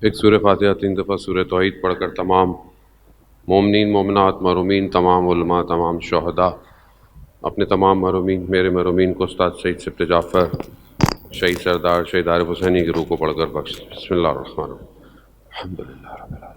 ایک سورہ فاتحہ 3 دفعہ سورہ توحید پڑھ کر تمام مومنین، مومنات، مرحومین، تمام علماء، تمام شہداء، اپنے تمام مرحومین، میرے مرحومین کو استاد شہید سبت جعفر، شہید سردار، شہید عارف حسینی کی روح کو پڑھ کر بخش. بسم اللہ الرحمن الرحیم. الحمد للہ رب العالمین.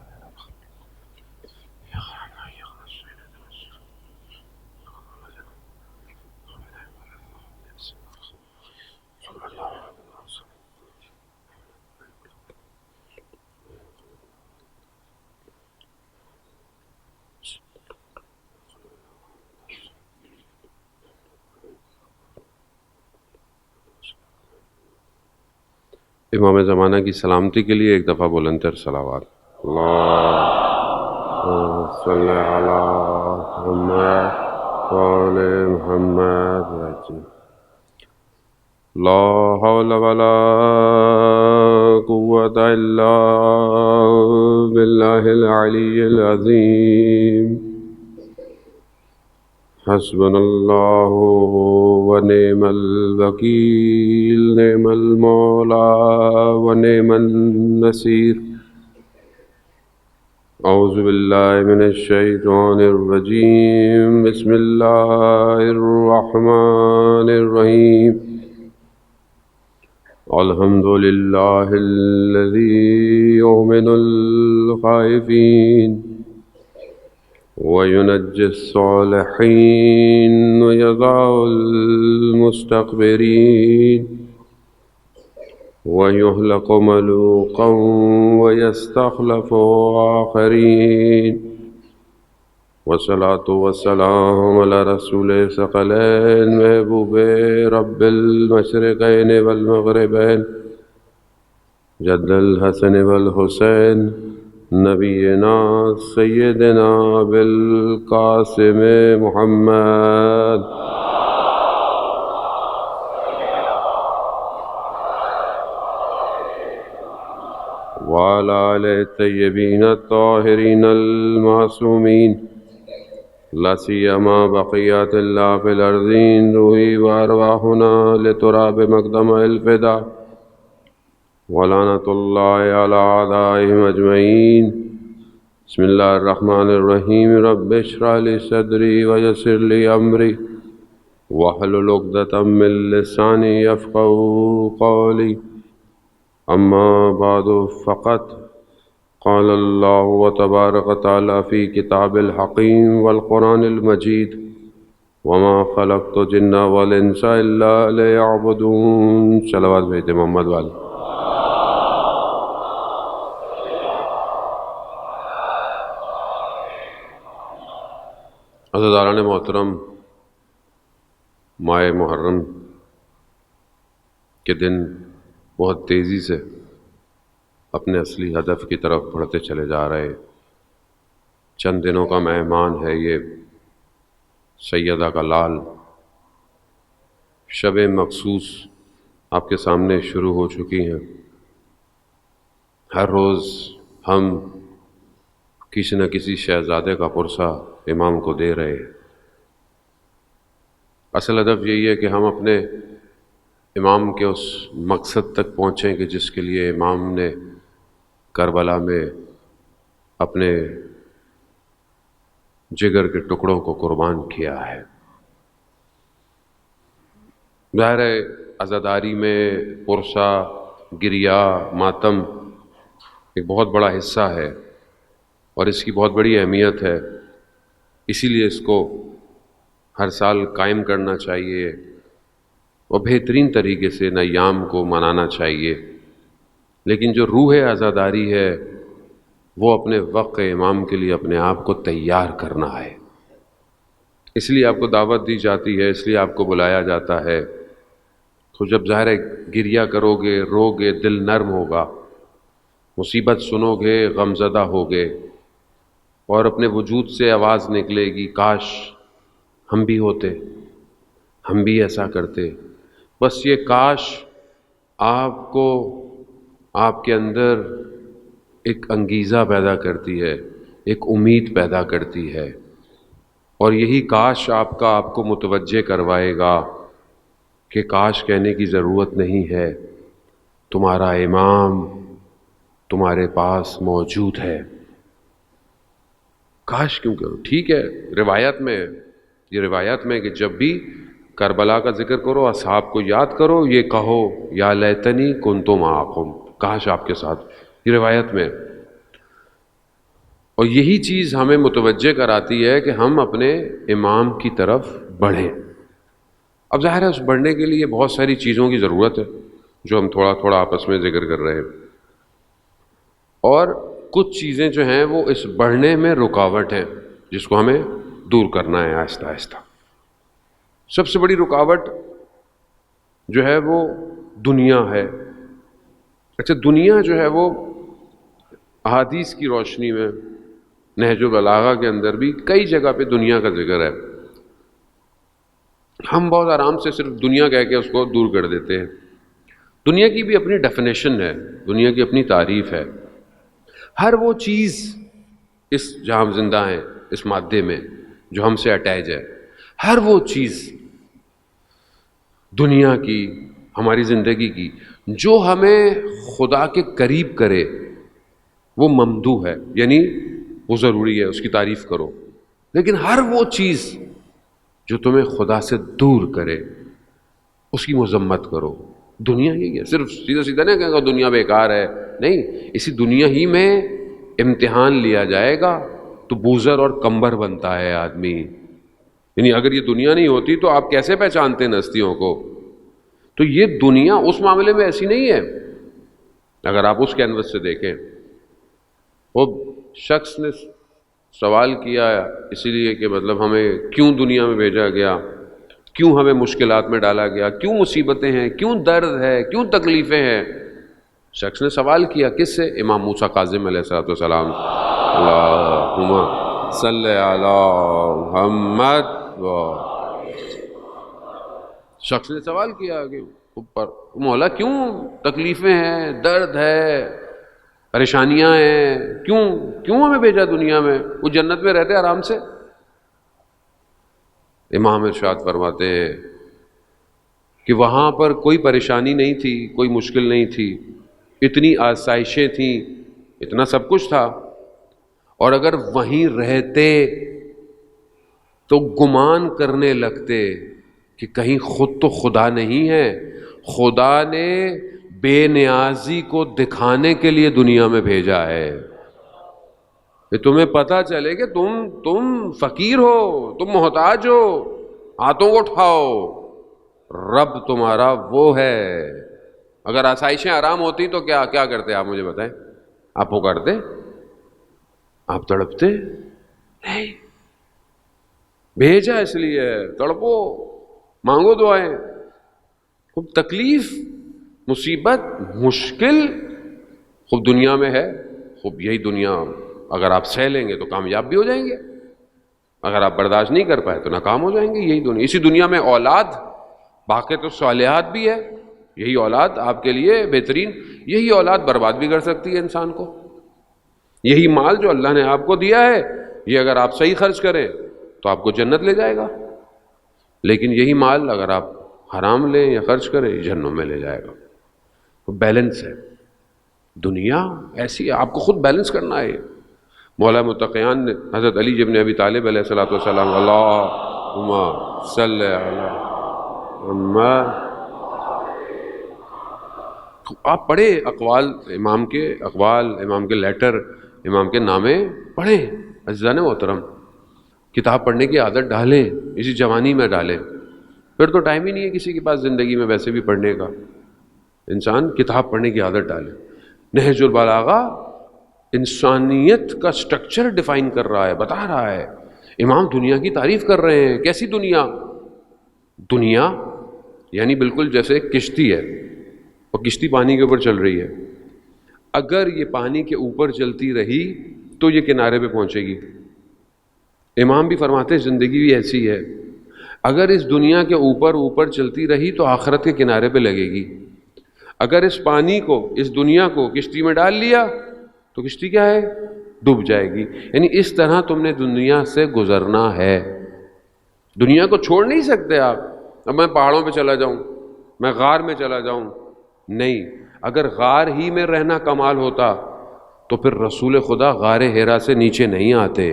امام زمانہ کی سلامتی کے لیے ایک دفعہ بلند تر صلوات. اللہم صلی علی محمد وآل محمد. لا حول ولا قوة الا باللہ العلی العظیم. حسبنا اللہ ونعم الوکیل، نعم المولا ونعم النصیر. اعوذ باللہ من الشیطان الرجیم. بسم اللہ الرحمن الرحیم. الحمد للہ الذی یؤمن الخائفین وَيُنَجِّي الصَّالِحِينَ وَيَضَعُ الْمُسْتَكْبِرِينَ وَيُهْلِكُ مَلُوكًا وَيَسْتَخْلِفُ آخَرِينَ. والصلاة والسلام على رسول ثقلين محبوب رب المشرقين والمغربين جد الحسن والحسین نبینا سیدنا بالقاسم محمد. وعلى آله الطيبين الطاهرين المعصومين لا سيما بقيات الله في الأرضين. روحي وأرواحنا لتراب مقدم الفداء ولعنة الله على أعدائهم أجمعين. بسم الله الرحمن الرحيم. رب اشرح لي صدري ويسر لي أمري واحلل عقدة من لساني يفقهوا قولي. أما بعد فقد قال الله تبارك وتعالى في كتاب الحكيم والقرآن المجيد وما خلقت الجن والإنس إلا ليعبدون. صلوات بھیجتے محمد والے. عزیزان محترم، ماہ محرم کے دن بہت تیزی سے اپنے اصلی ہدف کی طرف بڑھتے چلے جا رہے. چند دنوں کا مہمان ہے یہ سیدہ کا لال. شب مخصوص آپ کے سامنے شروع ہو چکی ہیں. ہر روز ہم کسی نہ کسی شہزادے کا پرسہ امام کو دے رہے. اصل ہدف یہی ہے کہ ہم اپنے امام کے اس مقصد تک پہنچیں کہ جس کے لیے امام نے کربلا میں اپنے جگر کے ٹکڑوں کو قربان کیا ہے. ظاہر ہے عزاداری میں پرسہ، گریہ، ماتم ایک بہت بڑا حصہ ہے اور اس کی بہت بڑی اہمیت ہے. اسی لیے اس کو ہر سال قائم کرنا چاہیے اور بہترین طریقے سے ایام کو منانا چاہیے. لیکن جو روح عزاداری ہے وہ اپنے وقت امام کے لیے اپنے آپ کو تیار کرنا ہے. اس لیے آپ کو دعوت دی جاتی ہے، اس لیے آپ کو بلایا جاتا ہے. تو جب ظاہر ہے گریہ کرو گے، رو گے، دل نرم ہوگا، مصیبت سنو گے، غمزدہ ہوگے اور اپنے وجود سے آواز نکلے گی کاش ہم بھی ہوتے، ہم بھی ایسا کرتے. بس یہ کاش آپ کو آپ کے اندر ایک انگیزہ پیدا کرتی ہے، ایک امید پیدا کرتی ہے اور یہی کاش آپ کو متوجہ کروائے گا کہ کاش کہنے کی ضرورت نہیں ہے. تمہارا امام تمہارے پاس موجود ہے. کاش کیوں کرو. ٹھیک ہے روایت میں یہ روایت میں کہ جب بھی کربلا کا ذکر کرو اصحاب کو یاد کرو یہ کہو یا لیتنی کنت معکم، کاش آپ کے ساتھ. یہ روایت میں. اور یہی چیز ہمیں متوجہ کراتی ہے کہ ہم اپنے امام کی طرف بڑھیں. اب ظاہر ہے اس بڑھنے کے لیے بہت ساری چیزوں کی ضرورت ہے جو ہم تھوڑا تھوڑا آپس میں ذکر کر رہے ہیں، اور کچھ چیزیں جو ہیں وہ اس بڑھنے میں رکاوٹ ہیں جس کو ہمیں دور کرنا ہے آہستہ آہستہ. سب سے بڑی رکاوٹ جو ہے وہ دنیا ہے. اچھا دنیا جو ہے وہ احادیث کی روشنی میں نہج البلاغہ کے اندر بھی کئی جگہ پہ دنیا کا ذکر ہے. ہم بہت آرام سے صرف دنیا کہہ کے اس کو دور کر دیتے ہیں. دنیا کی بھی اپنی ڈیفینیشن ہے، دنیا کی اپنی تعریف ہے. ہر وہ چیز اس جہاں ہم زندہ ہیں اس مادے میں جو ہم سے اٹیچ ہے، ہر وہ چیز دنیا کی ہماری زندگی کی جو ہمیں خدا کے قریب کرے وہ ممدوح ہے، یعنی وہ ضروری ہے، اس کی تعریف کرو. لیکن ہر وہ چیز جو تمہیں خدا سے دور کرے اس کی مذمت کرو. دنیا یہی ہے. صرف سیدھا سیدھا نہیں کہے گا دنیا بیکار ہے، نہیں، اسی دنیا ہی میں امتحان لیا جائے گا تو بوزر اور کمبر بنتا ہے آدمی. یعنی اگر یہ دنیا نہیں ہوتی تو آپ کیسے پہچانتے ہیں ہستیوں کو؟ تو یہ دنیا اس معاملے میں ایسی نہیں ہے. اگر آپ اس کینوس سے دیکھیں، وہ شخص نے سوال کیا اسی لیے کہ مطلب ہمیں کیوں دنیا میں بھیجا گیا، کیوں ہمیں مشکلات میں ڈالا گیا، کیوں مصیبتیں ہیں، کیوں درد ہے، کیوں تکلیفیں ہیں. شخص نے سوال کیا کس سے؟ امام موسیٰ کاظم علیہ السلام. اللہم صلی علی محمد. شخص نے سوال کیا کہ اوپر مولا کیوں تکلیفیں ہیں، درد ہے، پریشانیاں ہیں، کیوں ہمیں بھیجا دنیا میں؟ وہ جنت میں رہتے آرام سے. امام ارشاد فرماتے ہیں کہ وہاں پر کوئی پریشانی نہیں تھی، کوئی مشکل نہیں تھی، اتنی آسائشیں تھیں، اتنا سب کچھ تھا. اور اگر وہیں رہتے تو گمان کرنے لگتے کہ کہیں خود تو خدا نہیں ہے، خدا نے بے نیازی کو دکھانے کے لیے دنیا میں بھیجا ہے کہ تمہیں پتہ چلے کہ تم فقیر ہو، تم محتاج ہو، ہاتھوں کو اٹھاؤ، رب تمہارا وہ ہے. اگر آسائشیں آرام ہوتی تو کیا کرتے آپ مجھے بتائیں؟ آپ پکارتے؟ آپ تڑپتے؟ نہیں، بھیجا اس لیے تڑپو، مانگو دعائیں. خوب تکلیف، مصیبت، مشکل خوب دنیا میں ہے. خوب یہی دنیا اگر آپ سہ لیں گے تو کامیاب بھی ہو جائیں گے، اگر آپ برداشت نہیں کر پائے تو ناکام ہو جائیں گے. یہی دنیا. اسی دنیا میں اولاد، باقی تو صالحات بھی ہے. یہی اولاد آپ کے لیے بہترین. یہی اولاد برباد بھی کر سکتی ہے انسان کو. یہی مال جو اللہ نے آپ کو دیا ہے یہ اگر آپ صحیح خرچ کریں تو آپ کو جنت لے جائے گا، لیکن یہی مال اگر آپ حرام لیں یا خرچ کریں جہنم میں لے جائے گا. تو بیلنس ہے. دنیا ایسی ہے، آپ کو خود بیلنس کرنا ہے. مولا متقیان نے حضرت علی ابن ابی طالب علیہ الصلوۃ والسلام، اللہم صلی علی محمد. آپ پڑھیں اقوال امام کے لیٹر، امام کے نامے پڑھیں. عزیزان محترم، کتاب پڑھنے کی عادت ڈالیں، اسی جوانی میں ڈالیں. پھر تو ٹائم ہی نہیں ہے کسی کے پاس زندگی میں ویسے بھی پڑھنے کا. انسان کتاب پڑھنے کی عادت ڈالے. نہج البلاغہ انسانیت کا سٹرکچر ڈیفائن کر رہا ہے، بتا رہا ہے. امام دنیا کی تعریف کر رہے ہیں. کیسی دنیا؟ دنیا یعنی بالکل جیسے ایک کشتی ہے اور کشتی پانی کے اوپر چل رہی ہے. اگر یہ پانی کے اوپر چلتی رہی تو یہ کنارے پہ پہنچے گی. امام بھی فرماتے ہیں زندگی بھی ایسی ہے، اگر اس دنیا کے اوپر چلتی رہی تو آخرت کے کنارے پہ لگے گی. اگر اس پانی کو، اس دنیا کو کشتی میں ڈال لیا تو کشتی کیا ہے؟ ڈوب جائے گی. یعنی اس طرح تم نے دنیا سے گزرنا ہے. دنیا کو چھوڑ نہیں سکتے آپ. اب میں پہاڑوں پہ چلا جاؤں، میں غار میں چلا جاؤں، نہیں. اگر غار ہی میں رہنا کمال ہوتا تو پھر رسول خدا غار حرا سے نیچے نہیں آتے.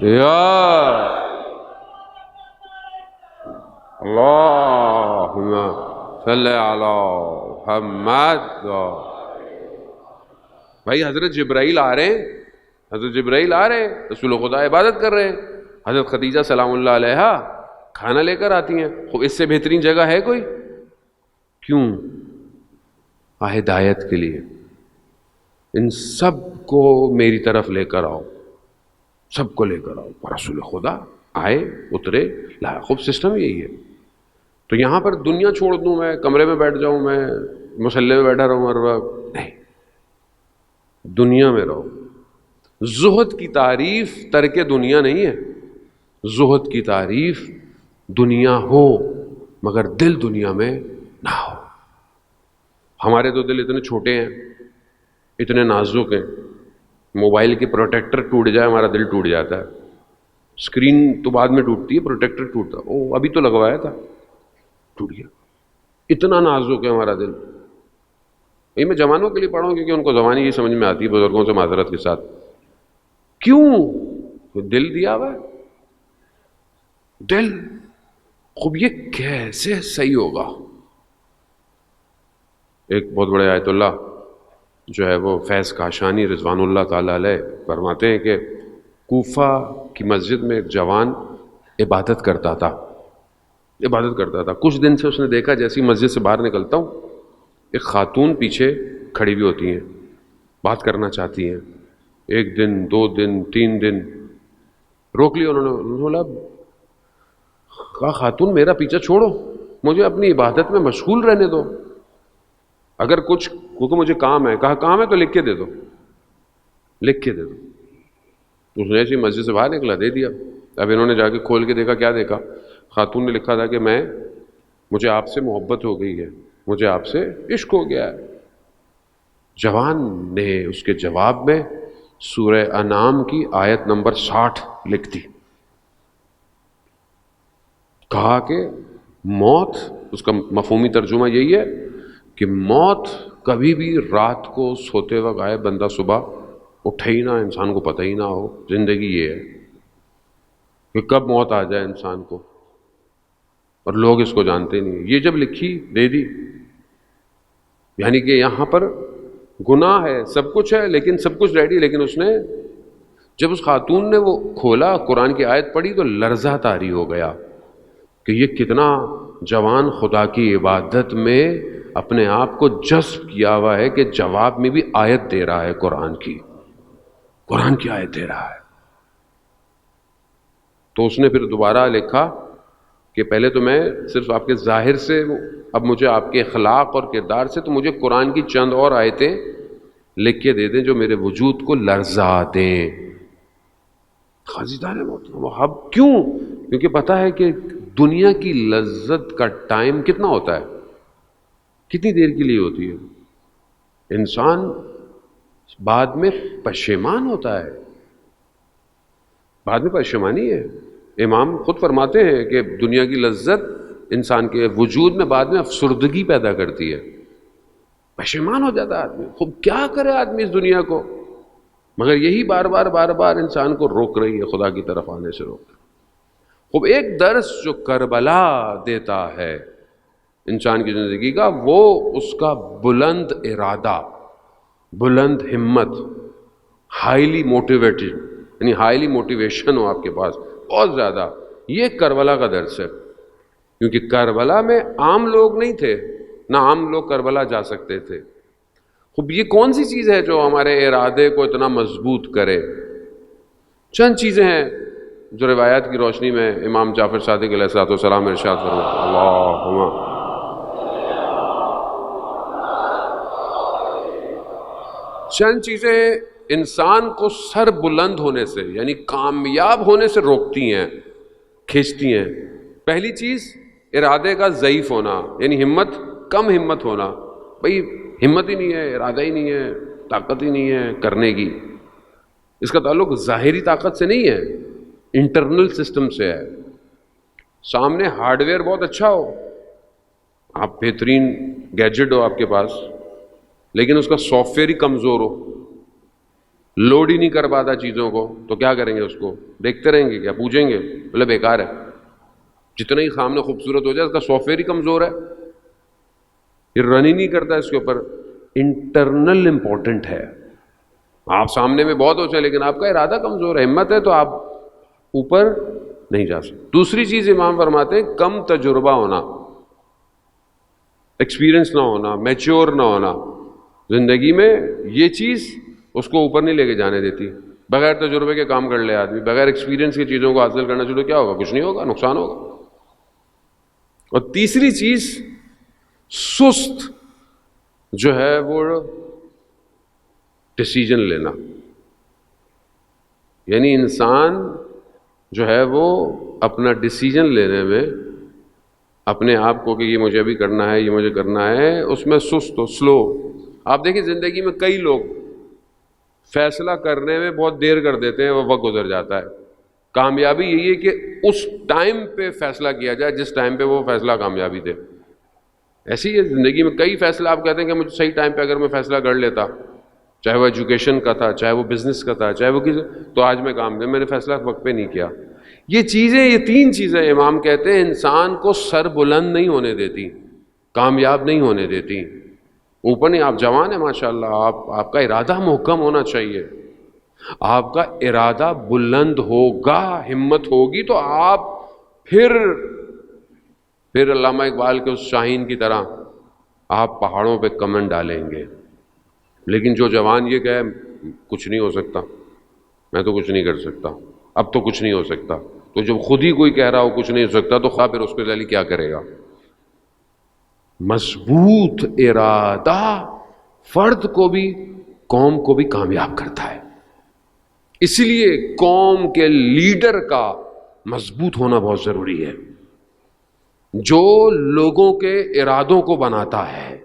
یا اللہم صلی علی محمد. بھائی حضرت جبرائیل آ رہے ہیں، حضرت جبرائیل آ رہے ہیں، رسول خدا عبادت کر رہے ہیں، حضرت خدیجہ سلام اللہ علیہا کھانا لے کر آتی ہیں. خوب اس سے بہترین جگہ ہے کوئی؟ کیوں؟ ہدایت کے لیے ان سب کو میری طرف لے کر آؤ، سب کو لے کر آؤ. رسول خدا آئے، اترے، لا خوب سسٹم یہی ہے. تو یہاں پر دنیا چھوڑ دوں میں، کمرے میں بیٹھ جاؤں میں، مصلی میں بیٹھا رہوں ہر وقت؟ نہیں، دنیا میں رہو. زہد کی تعریف ترک دنیا نہیں ہے، زہد کی تعریف دنیا ہو مگر دل دنیا میں نہ ہو. ہمارے تو دل اتنے چھوٹے ہیں، اتنے نازک ہیں، موبائل کی پروٹیکٹر ٹوٹ جائے ہمارا دل ٹوٹ جاتا ہے. اسکرین تو بعد میں ٹوٹتی ہے، پروٹیکٹر ٹوٹتا، او ابھی تو لگوایا تھا، ٹوٹ گیا. اتنا نازک ہے ہمارا دل. یہ میں جوانوں کے لیے پڑھا ہوں کیونکہ ان کو زبانی یہ سمجھ میں آتی ہے، بزرگوں سے معذرت کے ساتھ. کیوں؟ دل دیا ہوا ہے، دل. خوب یہ کیسے صحیح ہوگا؟ ایک بہت بڑے آیت اللہ جو ہے وہ فیض کاشانی رضوان اللہ تعالیٰ علیہ فرماتے ہیں کہ کوفہ کی مسجد میں ایک جوان عبادت کرتا تھا. کچھ دن سے اس نے دیکھا جیسی مسجد سے باہر نکلتا ہوں ایک خاتون پیچھے کھڑی ہوئی ہوتی ہیں، بات کرنا چاہتی ہیں. ایک دن، 2 دن، 3 دن روک لیا انہوں نے بولا کہا خاتون میرا پیچھا چھوڑو، مجھے اپنی عبادت میں مشغول رہنے دو. اگر کچھ کیونکہ مجھے کام ہے. کہا کام ہے تو لکھ کے دے دو، لکھ کے دے دو. اس نے ایسی مسجد سے باہر نکلا، دے دیا. اب انہوں نے جا کے کھول کے دیکھا، کیا دیکھا؟ خاتون نے لکھا تھا کہ مجھے آپ سے محبت ہو گئی ہے، مجھے آپ سے عشق ہو گیا ہے. جوان نے اس کے جواب میں سورہ انعام کی آیت نمبر 60 لکھ دی. کہا کہ موت، اس کا مفہومی ترجمہ یہی ہے کہ موت کبھی بھی رات کو سوتے وقت آئے، بندہ صبح اٹھے ہی نہ، انسان کو پتہ ہی نہ ہو. زندگی یہ ہے کہ کب موت آ جائے انسان کو، اور لوگ اس کو جانتے نہیں. یہ جب لکھی، دے دی. یعنی کہ یہاں پر گناہ ہے، سب کچھ ہے، لیکن سب کچھ ریڈی. لیکن اس نے جب اس خاتون نے وہ کھولا، قرآن کی آیت پڑھی، تو لرزہ طاری ہو گیا کہ یہ کتنا جوان خدا کی عبادت میں اپنے آپ کو جذب کیا ہوا ہے کہ جواب میں بھی آیت دے رہا ہے، قرآن کی آیت دے رہا ہے. تو اس نے پھر دوبارہ لکھا کہ پہلے تو میں صرف آپ کے ظاہر سے، اب مجھے آپ کے اخلاق اور کردار سے، تو مجھے قرآن کی چند اور آیتیں لکھ کے دے دیں جو میرے وجود کو لرزا دیں. خازیدان محترم، اب کیوں؟ کیونکہ پتہ ہے کہ دنیا کی لذت کا ٹائم کتنا ہوتا ہے، کتنی دیر کے لیے ہوتی ہے. انسان بعد میں پشیمان ہوتا ہے، بعد میں پشیمانی ہے. امام خود فرماتے ہیں کہ دنیا کی لذت انسان کے وجود میں بعد میں افسردگی پیدا کرتی ہے، پشیمان ہو جاتا ہے آدمی. خوب کیا کرے آدمی اس دنیا کو، مگر یہی بار بار انسان کو روک رہی ہے، خدا کی طرف آنے سے روک رہی ہے. خوب ایک درس جو کربلا دیتا ہے انسان کی زندگی کا، وہ اس کا بلند ارادہ، بلند ہمت، ہائیلی موٹیویٹڈ، یعنی ہائیلی موٹیویشن ہو آپ کے پاس بہت زیادہ. یہ کربلا کا درس ہے. کیونکہ کربلا میں عام لوگ نہیں تھے، نہ عام لوگ کربلا جا سکتے تھے. خوب یہ کون سی چیز ہے جو ہمارے ارادے کو اتنا مضبوط کرے؟ چند چیزیں ہیں جو روایات کی روشنی میں امام جعفر صادق علیہ السلام ارشاد فرماتے ہیں. اللہم چند چیزیں انسان کو سر بلند ہونے سے، یعنی کامیاب ہونے سے روکتی ہیں، کھینچتی ہیں. پہلی چیز ارادے کا ضعیف ہونا، یعنی کم ہمت ہونا. بھئی ہمت ہی نہیں ہے، ارادہ ہی نہیں ہے، طاقت ہی نہیں ہے کرنے کی. اس کا تعلق ظاہری طاقت سے نہیں ہے، انٹرنل سسٹم سے ہے. سامنے ہارڈ ویئر بہت اچھا ہو، آپ بہترین گیجٹ ہو آپ کے پاس، لیکن اس کا سافٹ ویئر ہی کمزور ہو، لوڈ ہی نہیں کر پاتا چیزوں کو، تو کیا کریں گے؟ اس کو دیکھتے رہیں گے؟ کیا پوچھیں گے؟ بولے بیکار ہے، جتنا ہی سامنے خوبصورت ہو جائے اس کا سافٹ ویئر ہی کمزور ہے، یہ رن ہی نہیں کرتا اس کے اوپر۔ انٹرنل امپورٹنٹ ہے، آپ سامنے میں بہت ہوتے ہیں لیکن آپ کا ارادہ کمزور ہے، ہمت ہے تو آپ اوپر نہیں جا سکتے۔ دوسری چیز امام فرماتے ہیں کم تجربہ ہونا، ایکسپیرئنس نہ ہونا، میچور نہ ہونا زندگی میں، یہ چیز اس کو اوپر نہیں لے کے جانے دیتی۔ بغیر تجربے کے کام کر لے آدمی، بغیر ایکسپیرئنس کی چیزوں کو حاصل کرنا شروع، کیا ہوگا؟ کچھ نہیں ہوگا، نقصان ہوگا۔ اور تیسری چیز سست جو ہے وہ ڈیسیجن لینا، یعنی انسان جو ہے وہ اپنا ڈیسیجن لینے میں اپنے آپ کو کہ یہ مجھے ابھی کرنا ہے، یہ مجھے کرنا ہے، اس میں سست ہو، سلو۔ آپ دیکھیں زندگی میں کئی لوگ فیصلہ کرنے میں بہت دیر کر دیتے ہیں، وہ وقت گزر جاتا ہے۔ کامیابی یہی ہے کہ اس ٹائم پہ فیصلہ کیا جائے جس ٹائم پہ وہ فیصلہ کامیابی دے۔ ایسی ہے زندگی میں کئی فیصلہ آپ کہتے ہیں کہ مجھے صحیح ٹائم پہ اگر میں فیصلہ کر لیتا، چاہے وہ ایجوکیشن کا تھا، چاہے وہ بزنس کا تھا، چاہے وہ کسی، تو آج میں کام دے، میں نے فیصلہ وقت پہ نہیں کیا۔ یہ چیزیں، یہ تین چیزیں امام کہتے ہیں انسان کو سر بلند نہیں ہونے دیتی، کامیاب نہیں ہونے دیتی۔ اوپر نہیں، آپ جوان ہیں ماشاءاللہ، آپ کا ارادہ محکم ہونا چاہیے، آپ کا ارادہ بلند ہوگا، ہمت ہوگی تو آپ پھر علامہ اقبال کے اس شاہین کی طرح آپ پہاڑوں پہ کمن ڈالیں گے۔ لیکن جو جوان یہ کہے کچھ نہیں ہو سکتا، میں تو کچھ نہیں کر سکتا، اب تو کچھ نہیں ہو سکتا، تو جب خود ہی کوئی کہہ رہا ہو کچھ نہیں ہو سکتا تو خواہ پھر اس کے ذریعے کیا کرے گا؟ مضبوط ارادہ فرد کو بھی قوم کو بھی کامیاب کرتا ہے۔ اس لیے قوم کے لیڈر کا مضبوط ہونا بہت ضروری ہے، جو لوگوں کے ارادوں کو بناتا ہے۔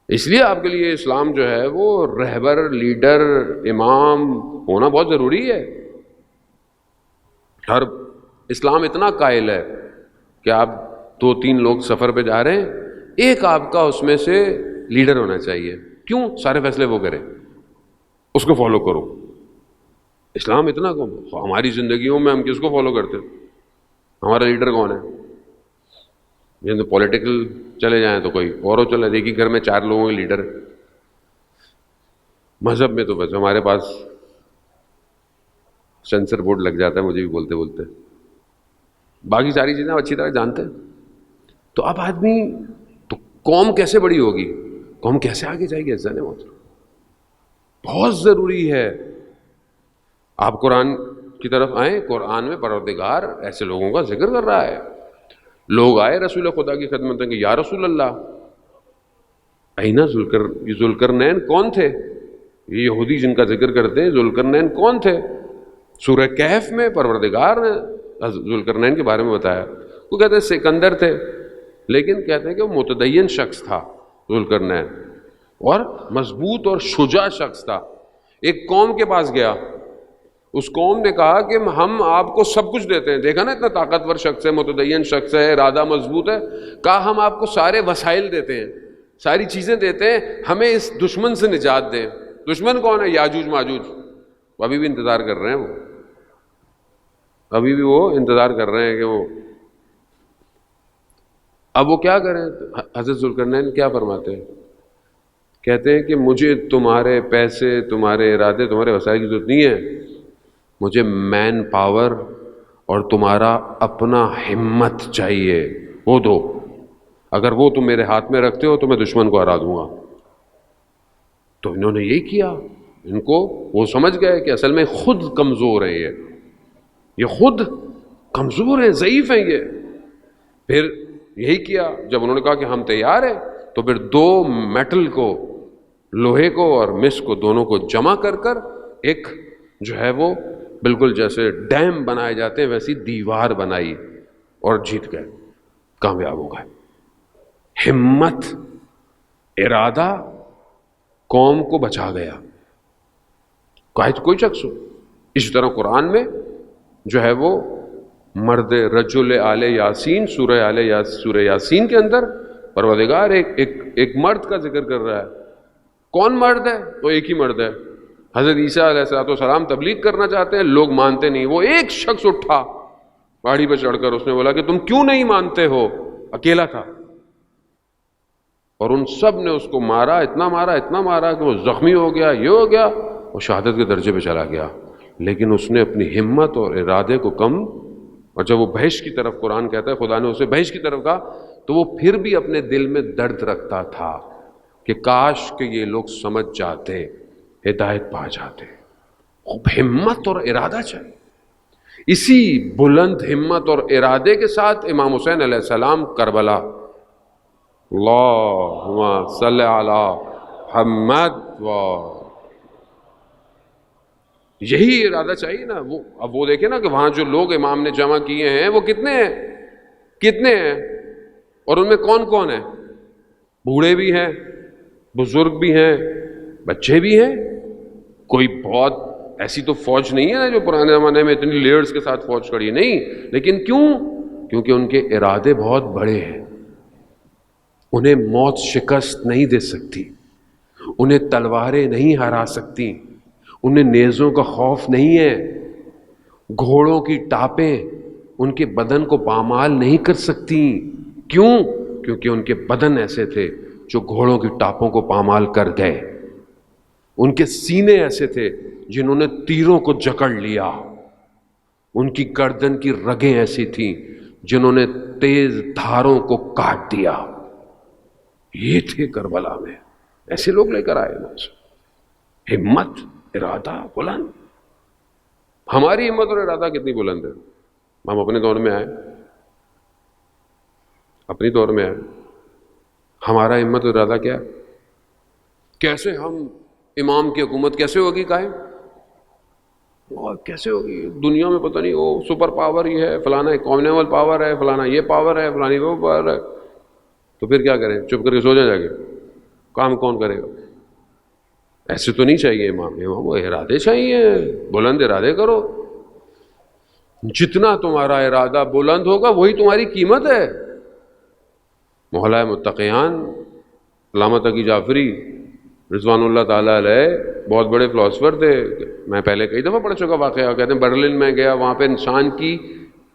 اس لیے آپ کے لیے اسلام جو ہے وہ رہبر، لیڈر، امام ہونا بہت ضروری ہے۔ ہر اسلام اتنا قائل ہے کہ آپ 2-3 لوگ سفر پہ جا رہے ہیں، ایک آپ کا اس میں سے لیڈر ہونا چاہیے۔ کیوں؟ سارے فیصلے وہ کرے، اس کو فالو کرو۔ اسلام اتنا کم، ہماری زندگیوں میں ہم کس کو فالو کرتے ہیں؟ ہمارا لیڈر کون ہے؟ جن پولیٹیکل چلے جائیں تو کوئی اور چلے، ایک ہی گھر میں 4 لوگوں کے لیڈر۔ مذہب میں تو بس ہمارے پاس سینسر بورڈ لگ جاتا ہے مجھے بھی بولتے بولتے، باقی ساری چیزیں آپ اچھی طرح جانتے ہیں۔ تو اب آدمی، تو قوم کیسے بڑی ہوگی، قوم کیسے آگے جائے گی؟ عزیزان محترم، بہت ضروری ہے۔ آپ قرآن کی طرف آئیں، قرآن میں پروردگار ایسے لوگوں کا ذکر کر رہا ہے۔ لوگ آئے رسول خدا کی خدمت میں کہ یا رسول اللہ اینا ذوالقرنین کون تھے؟ یہ یہودی جن کا ذکر کرتے ہیں، ذوالقرنین کون تھے؟ سورہ کہف میں پروردگار نے ذوالقرنین کے بارے میں بتایا۔ وہ کہتے ہیں سکندر تھے، لیکن کہتے ہیں کہ وہ متدین شخص تھا ذوالقرنین، اور مضبوط اور شجاع شخص تھا۔ ایک قوم کے پاس گیا، اس قوم نے کہا کہ ہم آپ کو سب کچھ دیتے ہیں، دیکھا نا اتنا طاقتور شخص ہے، متدین شخص ہے، ارادہ مضبوط ہے، کہا ہم آپ کو سارے وسائل دیتے ہیں، ساری چیزیں دیتے ہیں، ہمیں اس دشمن سے نجات دیں۔ دشمن کون ہے؟ یاجوج ماجوج۔ ابھی بھی انتظار کر رہے ہیں، وہ ابھی بھی وہ انتظار کر رہے ہیں کہ وہ، اب وہ کیا کریں؟ حضرت ذوالقرنین کیا فرماتے ہیں؟ کہتے ہیں کہ مجھے تمہارے پیسے، تمہارے ارادے، تمہارے وسائل کی ضرورت نہیں ہے، مجھے مین پاور اور تمہارا اپنا ہمت چاہیے، وہ دو۔ اگر وہ تم میرے ہاتھ میں رکھتے ہو تو میں دشمن کو ہرا دوں گا۔ تو انہوں نے یہی کیا، ان کو وہ سمجھ گئے کہ اصل میں خود کمزور ہیں، یہ خود کمزور ہیں، ضعیف ہیں یہ۔ پھر یہی کیا، جب انہوں نے کہا کہ ہم تیار ہیں، تو پھر 2 میٹل کو، لوہے کو اور مس کو، دونوں کو جمع کر کر ایک جو ہے وہ بالکل جیسے ڈیم بنائے جاتے ہیں ویسی دیوار بنائی اور جیت گئے، کامیاب ہو گئے۔ ہمت، ارادہ قوم کو بچا گیا، کوئی شخص ہو۔ اسی طرح قرآن میں جو ہے وہ مرد رجل آل یاسین، سورہ یاسین کے اندر پروردگار ایک مرد کا ذکر کر رہا ہے کون مرد ہے؟ وہ ایک ہی مرد ہے، حضرت عیسیٰ علیہ السلام تبلیغ کرنا چاہتے ہیں، لوگ مانتے نہیں. وہ ایک شخص اٹھا پہاڑی پہ چڑھ کر، اس نے بولا کہ تم کیوں نہیں مانتے ہو؟ اکیلا تھا، اور ان سب نے اس کو مارا، اتنا مارا کہ وہ زخمی ہو گیا، یہ ہو گیا، وہ شہادت کے درجے پہ چلا گیا. لیکن اس نے اپنی ہمت اور ارادے کو کم، اور جب وہ بہشت کی طرف، قرآن کہتا ہے خدا نے اسے بہشت کی طرف کہا، تو وہ پھر بھی اپنے دل میں درد رکھتا تھا کہ کاش کہ یہ لوگ سمجھ جاتے، ہدایت پا جاتے. خوب ہمت اور ارادہ چاہیے. اسی بلند ہمت اور ارادے کے ساتھ امام حسین علیہ السلام کربلا، اللہم صلی علی محمد و یہی ارادہ چاہیے نا. وہ اب وہ دیکھیں نا کہ وہاں جو لوگ امام نے جمع کیے ہیں وہ کتنے ہیں اور ان میں کون کون ہیں؟ بوڑھے بھی ہیں، بزرگ بھی ہیں، بچے بھی ہیں. کوئی بہت ایسی تو فوج نہیں ہے نا جو پرانے زمانے میں اتنی لیئرز کے ساتھ فوج کھڑی، نہیں. لیکن کیونکہ ان کے ارادے بہت بڑے ہیں. انہیں موت شکست نہیں دے سکتی، انہیں تلواریں نہیں ہرا سکتی، انہیں نیزوں کا خوف نہیں ہے، گھوڑوں کی ٹاپیں ان کے بدن کو پامال نہیں کر سکتی. کیونکہ ان کے بدن ایسے تھے جو گھوڑوں کی ٹاپوں کو پامال کر گئے. ان کے سینے ایسے تھے جنہوں نے تیروں کو جکڑ لیا. ان کی گردن کی رگیں ایسی تھیں جنہوں نے تیز دھاروں کو کاٹ دیا. یہ تھے کربلا میں، ایسے لوگ لے کر آئے نا. ہمت، ارادہ بلند. ہماری ہمت اور ارادہ کتنی بلند ہے. ہم اپنے دور میں آئے، ہمارا ہمت اور ارادہ کیا ہے؟ کیسے ہم امام کی حکومت کیسے ہوگی قائم؟ اور کیسے ہوگی؟ دنیا میں پتہ نہیں وہ سپر پاور یہ ہے، فلانا کامنیول پاور ہے، فلانا یہ پاور ہے، فلانی وہ پاور ہے. تو پھر کیا کریں؟ چپ کر کے سو جائیں جا کے؟ کام کون کرے گا؟ ایسے تو نہیں چاہیے. امام وہ ارادے چاہیے، بلند ارادے کرو. جتنا تمہارا ارادہ بلند ہوگا وہی تمہاری قیمت ہے. محلہ متقیان علامہ تقی جعفری رضوان اللہ تعالیٰ علیہ بہت بڑے فلاسفر تھے. میں پہلے کئی دفعہ پڑھ چکا واقعہ. کہتے ہیں برلن میں گیا، وہاں پہ انسان کی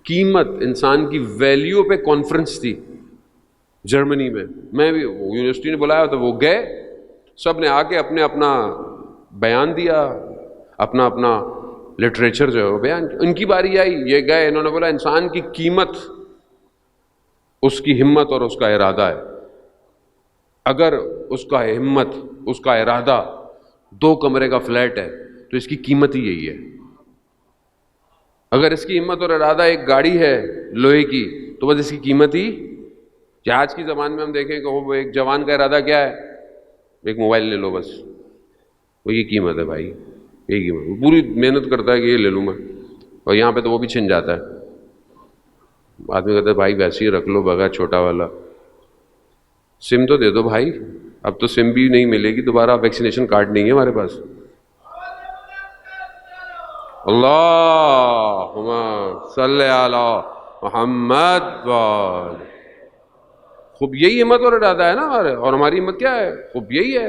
قیمت، انسان کی ویلیو پہ کانفرنس تھی جرمنی میں. میں بھی یونیورسٹی نے بلایا تو وہ گئے، سب نے آ کے اپنا بیان دیا، اپنا لٹریچر جو ہے وہ بیان. ان کی باری آئی، یہ گئے، انہوں نے بولا انسان کی قیمت اس کی ہمت اور اس کا ارادہ ہے. اگر اس کا ہمت، اس کا ارادہ 2 کمرے کا فلیٹ ہے تو اس کی قیمت ہی یہی ہے. اگر اس کی ہمت اور ارادہ ایک گاڑی ہے لوہے کی تو بس اس کی قیمت ہی. آج کی زبان میں ہم دیکھیں کہ وہ ایک جوان کا ارادہ کیا ہے؟ ایک موبائل لے لو بس، وہ یہ قیمت ہے بھائی، یہ قیمت. وہ پوری محنت کرتا ہے کہ یہ لے لوں میں، اور یہاں پہ تو وہ بھی چھن جاتا ہے. آدمی کہتا ہے بھائی ویسے ہی رکھ لو بغیر چھوٹا والا، سم تو دے دو بھائی. اب تو سم بھی نہیں ملے گی دوبارہ، ویکسینیشن کارڈ نہیں ہے ہمارے پاس. اللہم صلی علی محمد. خوب یہی ہمت اور ارادہ ہے نا ہمارے. اور ہماری ہمت کیا ہے؟ خوب یہی ہے.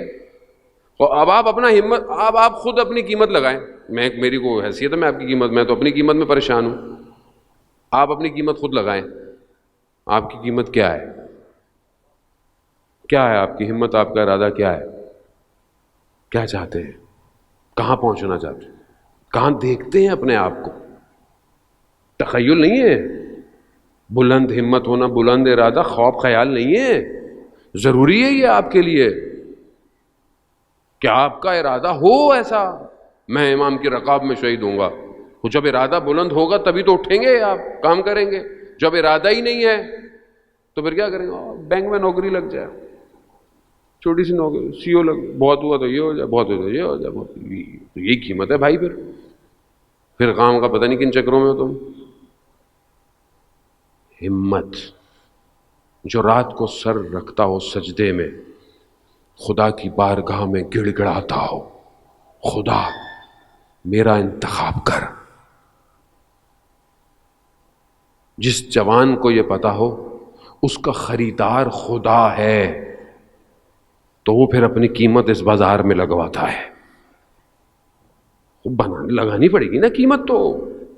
اب آپ اپنا ہمت، آپ خود اپنی قیمت لگائیں. میری کو حیثیت ہے میں آپ کی قیمت، میں تو اپنی قیمت میں پریشان ہوں. آپ اپنی قیمت خود لگائیں. آپ کی قیمت کیا ہے؟ کیا ہے آپ کی ہمت؟ آپ کا ارادہ کیا ہے؟ کیا چاہتے ہیں؟ کہاں پہنچنا چاہتے ہیں؟ کہاں دیکھتے ہیں اپنے آپ کو؟ تخیل نہیں ہے. بلند ہمت ہونا، بلند ارادہ خواب خیال نہیں ہے. ضروری ہے یہ آپ کے لیے کہ آپ کا ارادہ ہو ایسا، میں امام کی رکاب میں شہید ہوں گا. تو جب ارادہ بلند ہوگا تبھی تو اٹھیں گے، آپ کام کریں گے. جب ارادہ ہی نہیں ہے تو پھر کیا کریں گے؟ بینک میں نوکری لگ جائے، چھوٹی سی نوکری، سی او لگ، بہت ہوا تو یہ ہو جائے، بہت ہوا تو یہ ہو جائے. تو یہی قیمت ہے بھائی. پھر کام کا پتہ نہیں کن چکروں میں ہو تم. ہمت جو رات کو سر رکھتا ہو سجدے میں، خدا کی بارگاہ میں گڑ گڑاتا ہو، خدا میرا انتخاب کر. جس جوان کو یہ پتا ہو اس کا خریدار خدا ہے، تو وہ پھر اپنی قیمت اس بازار میں لگواتا ہے. لگانی پڑے گی نا قیمت. تو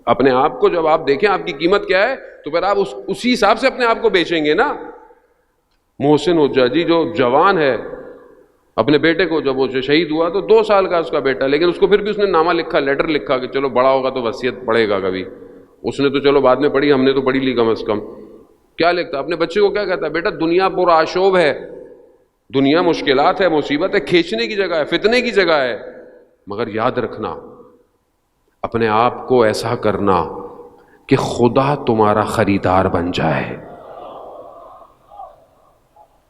اپنے آپ کو جب آپ دیکھیں آپ کی قیمت کیا ہے تو پھر آپ اسی حساب سے اپنے آپ کو بیچیں گے نا. محسن حجاجی جو جوان ہے، اپنے بیٹے کو جب وہ شہید ہوا تو 2 سال کا اس کا بیٹا، لیکن اس کو پھر بھی اس نے نامہ لکھا، لیٹر لکھا کہ چلو بڑا ہوگا تو وصیت پڑھے گا کبھی. اس نے تو چلو بعد میں پڑھی، ہم نے تو پڑھی لی کم از کم. کیا لکھتا اپنے بچے کو؟ کیا کہتا ہے؟ بیٹا دنیا پر آشوب ہے، دنیا مشکلات ہے، مصیبت ہے، کھینچنے کی جگہ ہے، فتنے کی جگہ ہے، مگر یاد رکھنا اپنے آپ کو ایسا کرنا کہ خدا تمہارا خریدار بن جائے.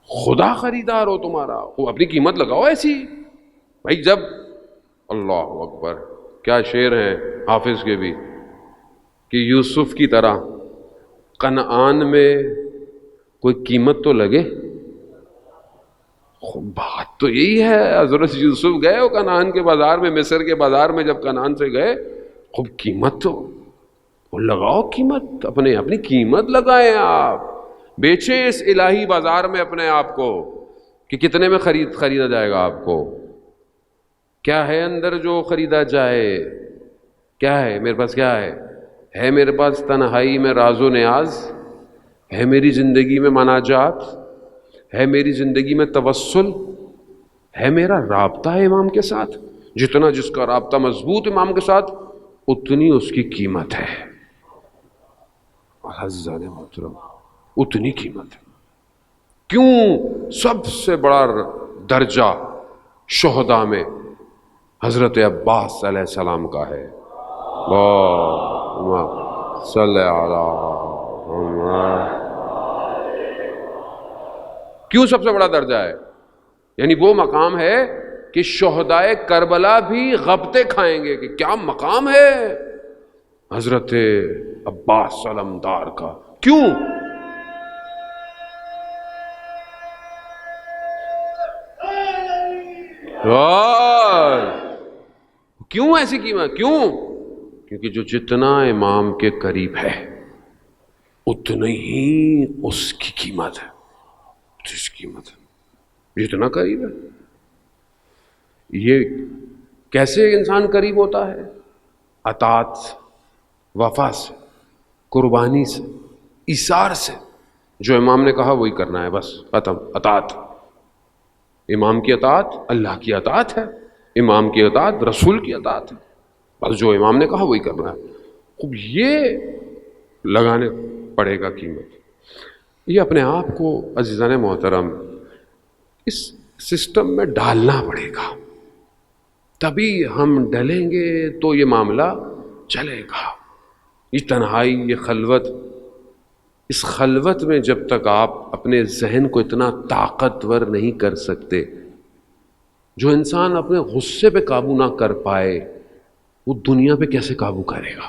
خدا خریدار ہو تمہارا. وہ اپنی قیمت لگاؤ ایسی بھائی. جب اللہ اکبر، کیا شعر ہیں حافظ کے بھی کہ یوسف کی طرح کنعان میں کوئی قیمت تو لگے. بات تو یہی ہے، حضرت یوسف گئے ہو کنعان کے بازار میں، مصر کے بازار میں جب کنعان سے گئے، خوب قیمت تو لگاؤ. قیمت اپنی قیمت لگائیں. آپ بیچیں اس الہی بازار میں اپنے آپ کو کہ کتنے میں خریدا جائے گا آپ کو. کیا ہے اندر جو خریدا جائے؟ کیا ہے میرے پاس؟ کیا ہے میرے پاس تنہائی میں راز و نیاز، ہے میری زندگی میں مناجات، ہے میری زندگی میں توسل، ہے میرا رابطہ امام کے ساتھ. جتنا جس کا رابطہ مضبوط امام کے ساتھ اتنی اس کی قیمت ہے. عزیزان محترم اتنی قیمت ہے. کیوں سب سے بڑا درجہ شہداء میں حضرت عباس علیہ السلام کا ہے. اللہم صلی علی محمد. کیوں سب سے بڑا درجہ ہے؟ یعنی وہ مقام ہے کہ شہدائے کربلا بھی غبطے کھائیں گے کہ کیا مقام ہے حضرت عباس علمدار کا. کیوں؟ کیوں ایسی قیمت؟ کیوں؟ کیونکہ جو جتنا امام کے قریب ہے اتنی ہی اس کی قیمت ہے. اس کی قیمت ہے جتنا قریب ہے. یہ کیسے انسان قریب ہوتا ہے؟ اطاعت، وفا سے، قربانی سے، ایثار سے. جو امام نے کہا وہی کرنا ہے، بس ختم. اطاعت، امام کی اطاعت اللہ کی اطاعت ہے، امام کی اطاعت رسول کی اطاعت ہے. بس جو امام نے کہا وہی کرنا ہے. خوب یہ لگانے پڑے گا قیمت. یہ اپنے آپ کو عزیزان محترم اس سسٹم میں ڈالنا پڑے گا، تبھی ہم ڈلیں گے تو یہ معاملہ چلے گا. یہ تنہائی، یہ خلوت، اس خلوت میں جب تک آپ اپنے ذہن کو اتنا طاقتور نہیں کر سکتے، جو انسان اپنے غصے پہ قابو نہ کر پائے وہ دنیا پہ کیسے قابو کرے گا؟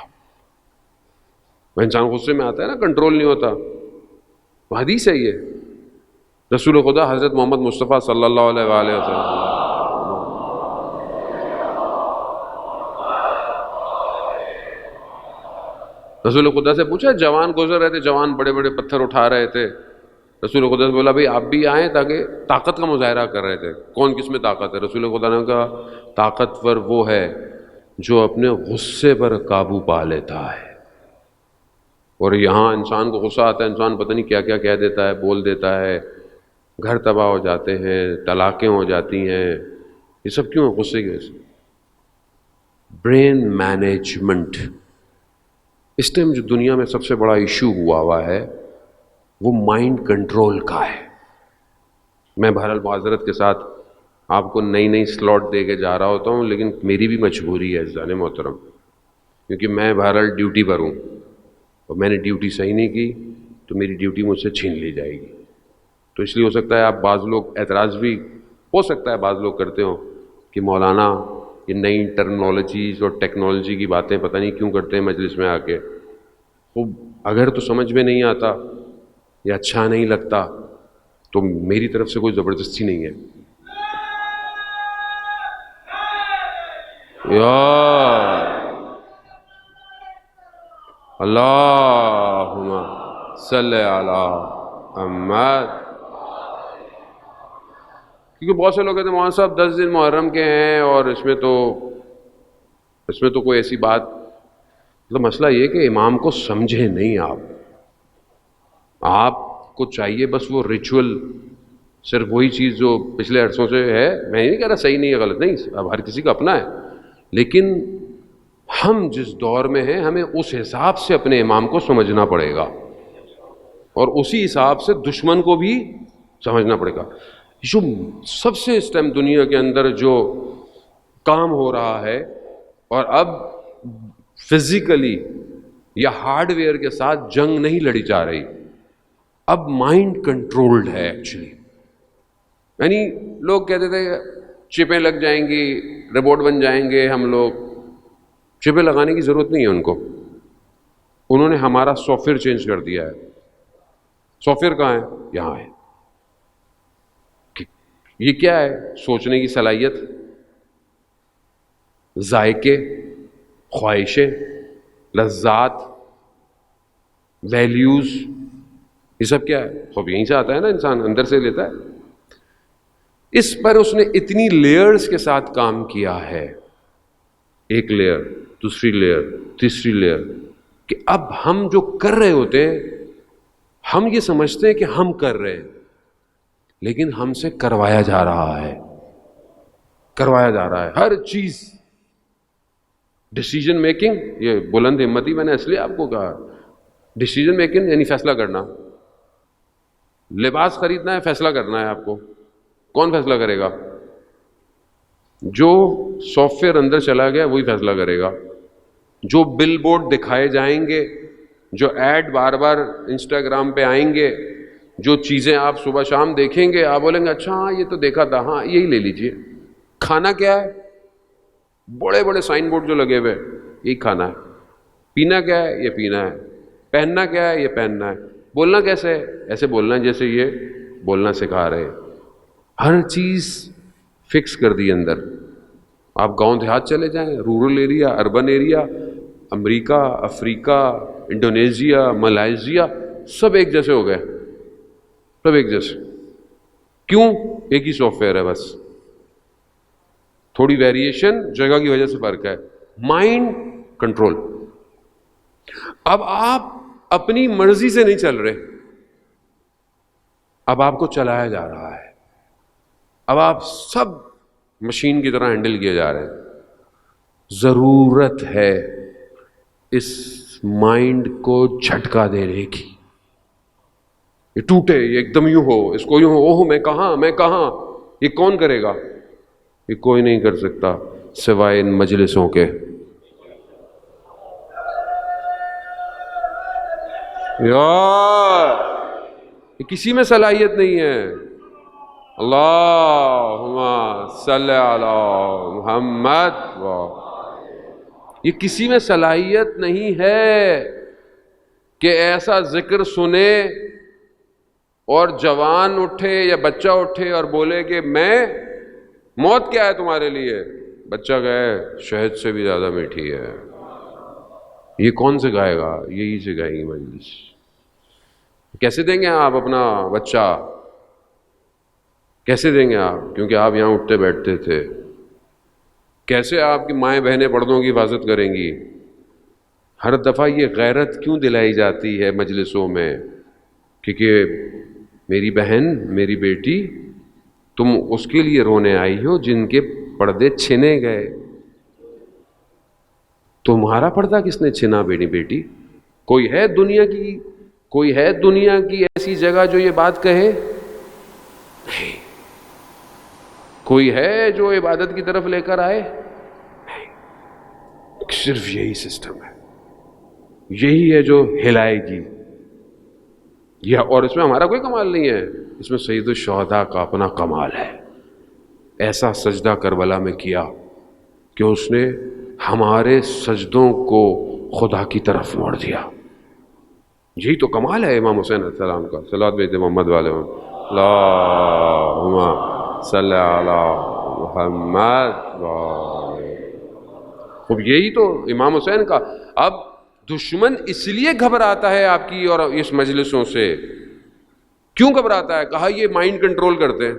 وہ انسان غصے میں آتا ہے نا، کنٹرول نہیں ہوتا. حدیث ہے یہ، رسول خدا حضرت محمد مصطفیٰ صلی اللہ علیہ وآلہ وسلم رسول خدا سے پوچھا، جوان گزر رہے تھے، جوان بڑے بڑے پتھر اٹھا رہے تھے. رسول خدا سے بولا بھائی آپ بھی آئیں، تاکہ طاقت کا مظاہرہ کر رہے تھے. کون کس میں طاقت ہے؟ رسول خدا نے کہا طاقتور وہ ہے جو اپنے غصے پر قابو پا لیتا ہے. اور یہاں انسان کو غصہ آتا ہے، انسان پتہ نہیں کیا کیا کہہ دیتا ہے، بول دیتا ہے، گھر تباہ ہو جاتے ہیں، طلاقیں ہو جاتی ہیں. یہ سب کیوں ہے؟ غصے کی وجہ سے. برین مینجمنٹ اس ٹائم جو دنیا میں سب سے بڑا ایشو ہوا ہے وہ مائنڈ کنٹرول کا ہے. میں بہرحال معذرت کے ساتھ آپ کو نئی سلاٹ دے کے جا رہا ہوتا ہوں، لیکن میری بھی مجبوری ہے عزیزان محترم، کیونکہ میں بہرحال ڈیوٹی پر ہوں، اور میں نے ڈیوٹی صحیح نہیں کی تو میری ڈیوٹی مجھ سے چھین لی جائے گی. تو اس لیے ہو سکتا ہے آپ بعض لوگ اعتراض بھی ہو سکتا ہے بعض لوگ کرتے ہوں کہ مولانا یہ نئی ٹرمنالوجیز اور ٹیکنالوجی کی باتیں پتہ نہیں کیوں کرتے ہیں مجلس میں آ کے. خوب اگر تو سمجھ میں نہیں آتا یا اچھا نہیں لگتا تو میری طرف سے کوئی زبردستی نہیں ہے. یا اللہم صلی علی محمد. کیونکہ بہت سے لوگ کہتے ہیں مولانا صاحب 10 دن محرم کے ہیں اور اس میں تو کوئی ایسی بات، مطلب مسئلہ یہ کہ امام کو سمجھے نہیں آپ کو چاہیے بس وہ ریچول، صرف وہی چیز جو پچھلے عرصوں سے ہے، میں نہیں کہہ رہا صحیح نہیں ہے غلط نہیں، اب ہر کسی کا اپنا ہے، لیکن ہم جس دور میں ہیں ہمیں اس حساب سے اپنے امام کو سمجھنا پڑے گا اور اسی حساب سے دشمن کو بھی سمجھنا پڑے گا۔ جو سب سے اس ٹائم دنیا کے اندر جو کام ہو رہا ہے، اور اب فزیکلی یا ہارڈ ویئر کے ساتھ جنگ نہیں لڑی جا رہی، اب مائنڈ کنٹرولڈ ہے ایکچولی۔ یعنی لوگ کہتے تھے چپیں لگ جائیں گی، روبوٹ بن جائیں گے ہم لوگ، چپیں لگانے کی ضرورت نہیں ہے ان کو، انہوں نے ہمارا سافٹ ویئر چینج کر دیا ہے۔ سافٹ ویئر کہاں ہے؟ یہاں ہے۔ یہ کیا ہے؟ سوچنے کی صلاحیت، ذائقے، خواہشیں، لذات، ویلیوز، یہ سب کیا ہے؟ خوب یہیں سے آتا ہے نا، انسان اندر سے لیتا ہے۔ اس پر اس نے اتنی لیئرز کے ساتھ کام کیا ہے، ایک لیئر، دوسری لیئر، تیسری لیئر، کہ اب ہم جو کر رہے ہوتے ہیں ہم یہ سمجھتے ہیں کہ ہم کر رہے ہیں، لیکن ہم سے کروایا جا رہا ہے، ہر چیز۔ ڈیسیجن میکنگ، یہ بلند ہمتی میں نے اس لیے آپ کو کہا، ڈیسیجن میکنگ یعنی فیصلہ کرنا۔ لباس خریدنا ہے، فیصلہ کرنا ہے آپ کو، کون فیصلہ کرے گا؟ جو سافٹ ویئر اندر چلا گیا وہی فیصلہ کرے گا۔ جو بل بورڈ دکھائے جائیں گے، جو ایڈ بار بار انسٹاگرام پہ آئیں گے، جو چیزیں آپ صبح شام دیکھیں گے، آپ بولیں گے اچھا ہاں یہ تو دیکھا تھا، ہاں یہی لے لیجئے۔ کھانا کیا ہے؟ بڑے بڑے سائن بورڈ جو لگے ہوئے، یہی کھانا ہے۔ پینا کیا ہے؟ یہ پینا ہے۔ پہننا کیا ہے؟ یہ پہننا ہے۔ بولنا کیسے ہے؟ ایسے بولنا ہے جیسے یہ بولنا سکھا رہے۔ ہر چیز فکس کر دی اندر۔ آپ گاؤں دیہات چلے جائیں، رورل ایریا، اربن ایریا، امریکہ، افریقہ، انڈونیشیا، ملائیشیا، سب ایک جیسے ہو گئے، سب ایک جیسے۔ کیوں؟ ایک ہی سافٹ ویئر ہے بس، تھوڑی ویریشن جگہ کی وجہ سے فرق ہے۔ Mind control. اب آپ اپنی مرضی سے نہیں چل رہے، اب آپ کو چلایا جا رہا ہے، اب آپ سب مشین کی طرح ہینڈل کیے جا رہے ہیں۔ ضرورت ہے اس مائنڈ کو جھٹکا دینے کی، یہ ٹوٹے، یہ ایک دم یوں ہو، اس کو یوں ہو، اوہ میں کہاں، یہ کون کرے گا؟ یہ کوئی نہیں کر سکتا سوائے ان مجلسوں کے۔ یار یہ کسی میں صلاحیت نہیں ہے۔ اللہم صلی علی محمد۔ یہ کسی میں صلاحیت نہیں ہے کہ ایسا ذکر سنے اور جوان اٹھے یا بچہ اٹھے اور بولے کہ میں، موت کیا ہے تمہارے لیے؟ بچہ کہے شہد سے بھی زیادہ میٹھی ہے۔ یہ کون سے گائے گا؟ یہی سے گائے گی مجلس۔ کیسے دیں گے آپ اپنا بچہ؟ کیسے دیں گے آپ؟ کیونکہ آپ یہاں اٹھتے بیٹھتے تھے۔ کیسے آپ کی مائیں بہنیں پردوں کی حفاظت کریں گی؟ ہر دفعہ یہ غیرت کیوں دلائی جاتی ہے مجلسوں میں؟ کیونکہ میری بہن، میری بیٹی، تم اس کے لیے رونے آئی ہو جن کے پردے چھنے گئے۔ تمہارا پردہ کس نے چھنا بیٹی؟ کوئی ہے دنیا کی ایسی جگہ جو یہ بات کہے؟ نہیں۔ کوئی ہے جو عبادت کی طرف لے کر آئے؟ نہیں۔ صرف یہی سسٹم ہے، یہی ہے جو ہلائے گی۔ اور اس میں ہمارا کوئی کمال نہیں ہے، اس میں سید الشہداء کا اپنا کمال ہے۔ ایسا سجدہ کربلا میں کیا کہ اس نے ہمارے سجدوں کو خدا کی طرف موڑ دیا۔ یہی تو کمال ہے امام حسین علیہ السلام کا۔ صلوات بیت محمد والے اللہم صلی علی محمد۔ اب یہی تو امام حسین کا۔ اب دشمن اس لیے گھبراتا ہے آپ کی اور اس مجلسوں سے۔ کیوں گھبراتا ہے؟ کہا یہ مائنڈ کنٹرول کرتے ہیں۔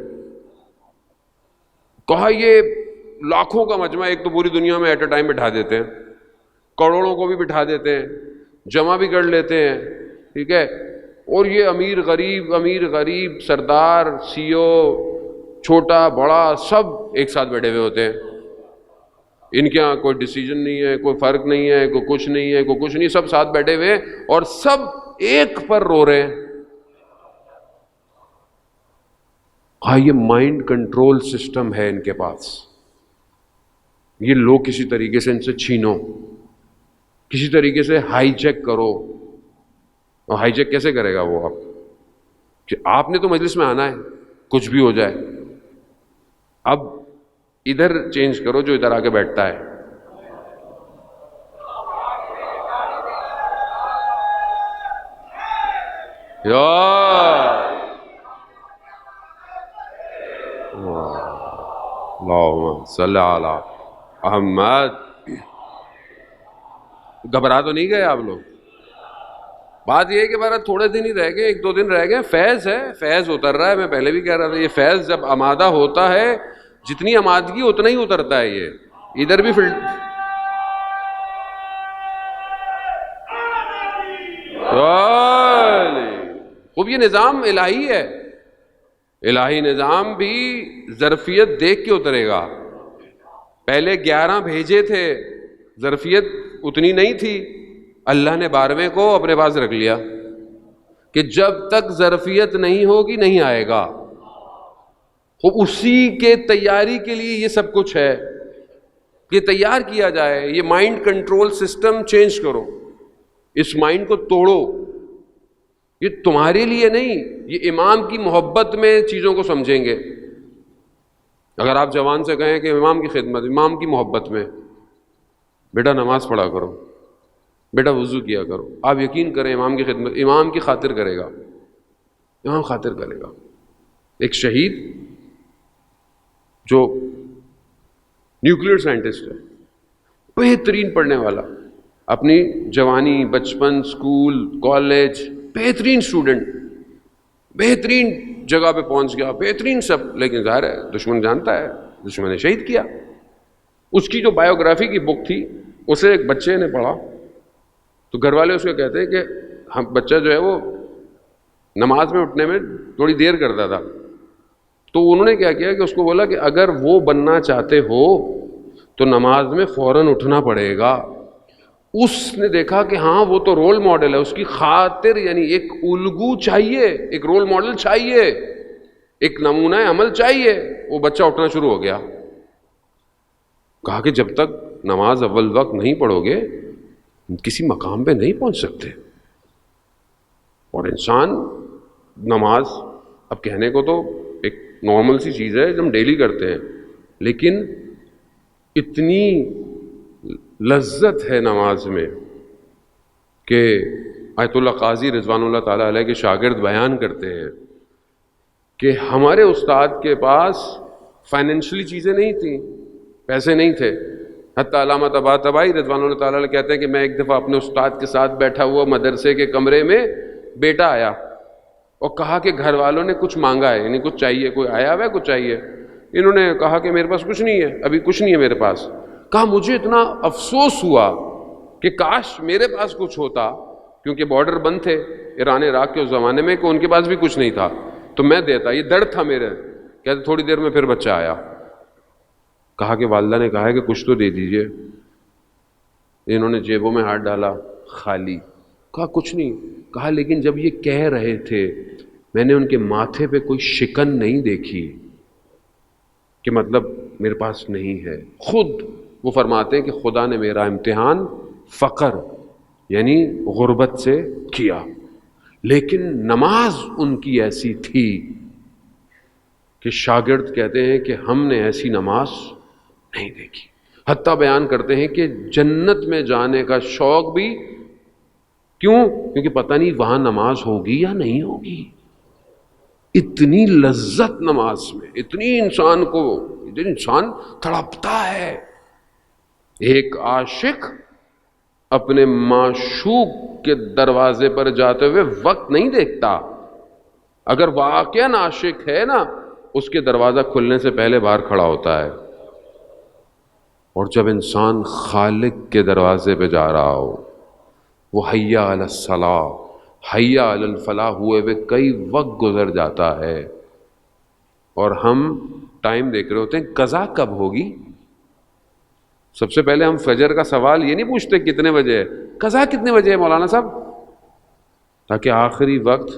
کہا یہ لاکھوں کا مجمع ایک تو پوری دنیا میں ایٹ اے ٹائم بٹھا دیتے ہیں، کروڑوں کو بھی بٹھا دیتے ہیں، جمع بھی کر لیتے ہیں، ٹھیک ہے، اور یہ امیر غریب سردار سی او چھوٹا بڑا سب ایک ساتھ بیٹھے ہوئے ہوتے ہیں، ان کے یہاں کوئی ڈیسیجن نہیں ہے، کوئی فرق نہیں ہے، کوئی کچھ نہیں ہے، کوئی کچھ نہیں، سب ساتھ بیٹھے ہوئے اور سب ایک پر رو رہے ہیں۔ ہاں یہ مائنڈ کنٹرول سسٹم ہے ان کے پاس، یہ لو کسی طریقے سے ان سے چھینو، کسی طریقے سے ہائی چیک کرو۔ اور ہائی چیک کیسے کرے گا وہ؟ کہ آپ نے تو مجلس میں آنا ہے، کچھ بھی ہو جائے، اب ادھر چینج کرو جو ادھر آ کے بیٹھتا ہے۔ اللہم صلی علی احمد۔ گھبرا تو نہیں گئے آپ لوگ؟ بات یہ ہے کہ بارہ تھوڑے دن ہی رہ گئے، ایک دو دن رہ گئے، فیض ہے، فیض اتر رہا ہے۔ میں پہلے بھی کہہ رہا تھا یہ فیض جب آمادہ ہوتا ہے، جتنی آمادگی اتنا ہی اترتا ہے۔ یہ ادھر بھی خوب، یہ نظام الہی ہے، الہی نظام بھی ظرفیت دیکھ کے اترے گا۔ پہلے 11 بھیجے تھے، ظرفیت اتنی نہیں تھی، اللہ نے 12ویں کو اپنے پاس رکھ لیا کہ جب تک ظرفیت نہیں ہوگی نہیں آئے گا۔ خوب اسی کے تیاری کے لیے یہ سب کچھ ہے، یہ تیار کیا جائے۔ یہ مائنڈ کنٹرول سسٹم چینج کرو، اس مائنڈ کو توڑو۔ یہ تمہارے لیے نہیں، یہ امام کی محبت میں چیزوں کو سمجھیں گے۔ اگر آپ جوان سے کہیں کہ امام کی خدمت، امام کی محبت میں، بیٹا نماز پڑھا کرو، بیٹا وضو کیا کرو، آپ یقین کریں امام کی خدمت، امام کی خاطر کرے گا، امام خاطر کرے گا۔ ایک شہید جو نیوکلیئر سائنٹسٹ ہے، بہترین پڑھنے والا، اپنی جوانی، بچپن، سکول، کالج، بہترین اسٹوڈنٹ، بہترین جگہ پہ پہنچ گیا، بہترین سب، لیکن ظاہر ہے دشمن جانتا ہے، دشمن نے شہید کیا۔ اس کی جو بایوگرافی کی بک تھی اسے ایک بچے نے پڑھا تو گھر والے اس کو کہتے ہیں کہ ہم بچہ جو ہے وہ نماز میں اٹھنے میں تھوڑی دیر کرتا تھا، تو انہوں نے کیا کیا کہ اس کو بولا کہ اگر وہ بننا چاہتے ہو تو نماز میں فوراً اٹھنا پڑے گا۔ اس نے دیکھا کہ ہاں وہ تو رول ماڈل ہے، اس کی خاطر یعنی ایک الگو چاہیے، ایک رول ماڈل چاہیے، ایک نمونہ عمل چاہیے۔ وہ بچہ اٹھنا شروع ہو گیا۔ کہا کہ جب تک نماز اول وقت نہیں پڑھو گے کسی مقام پہ نہیں پہنچ سکتے۔ اور انسان نماز اب کہنے کو تو ایک نارمل سی چیز ہے جو ہم ڈیلی کرتے ہیں، لیکن اتنی لذت ہے نماز میں کہ آیت اللہ قاضی رضوان اللہ تعالیٰ علیہ کے شاگرد بیان کرتے ہیں کہ ہمارے استاد کے پاس فائنینشلی چیزیں نہیں تھیں، پیسے نہیں تھے، حتیٰ علامہ طباطبائی رضوان اللہ تعالیٰ علیہ کہتے ہیں کہ میں ایک دفعہ اپنے استاد کے ساتھ بیٹھا ہوا مدرسے کے کمرے میں، بیٹا آیا اور کہا کہ گھر والوں نے کچھ مانگا ہے، یعنی کچھ چاہیے، کوئی آیا ہوا ہے کچھ چاہیے۔ انہوں نے کہا کہ میرے پاس کچھ نہیں ہے، ابھی کچھ نہیں ہے میرے پاس۔ کہا مجھے اتنا افسوس ہوا کہ کاش میرے پاس کچھ ہوتا، کیونکہ بارڈر بند تھے ایران عراق کے اس زمانے میں، کہ ان کے پاس بھی کچھ نہیں تھا تو میں دیتا، یہ درد تھا میرے۔ کہتے تھوڑی دیر میں پھر بچہ آیا۔ کہا کہ والدہ نے کہا ہے کہ کچھ تو دے دیجئے۔ انہوں نے جیبوں میں ہاتھ ڈالا، خالی۔ کہا کچھ نہیں۔ کہا لیکن جب یہ کہہ رہے تھے میں نے ان کے ماتھے پہ کوئی شکن نہیں دیکھی کہ مطلب میرے پاس نہیں ہے۔ خود وہ فرماتے ہیں کہ خدا نے میرا امتحان فقر یعنی غربت سے کیا، لیکن نماز ان کی ایسی تھی کہ شاگرد کہتے ہیں کہ ہم نے ایسی نماز نہیں دیکھی۔ حتیٰ بیان کرتے ہیں کہ جنت میں جانے کا شوق بھی، کیوں؟ کیونکہ پتہ نہیں وہاں نماز ہوگی یا نہیں ہوگی۔ اتنی لذت نماز میں، اتنی انسان کو، انسان تڑپتا ہے۔ ایک عاشق اپنے معشوق کے دروازے پر جاتے ہوئے وقت نہیں دیکھتا۔ اگر واقعاً عاشق ہے نا، اس کے دروازہ کھلنے سے پہلے باہر کھڑا ہوتا ہے. اور جب انسان خالق کے دروازے پہ جا رہا ہو، وہ حیا علی الصلاح حیا علی الفلاح ہوئے ہوئے کئی وقت گزر جاتا ہے، اور ہم ٹائم دیکھ رہے ہوتے ہیں قضا کب ہوگی. سب سے پہلے ہم فجر کا سوال یہ نہیں پوچھتے کتنے بجے ہے، قضا کتنے بجے ہے مولانا صاحب، تاکہ آخری وقت.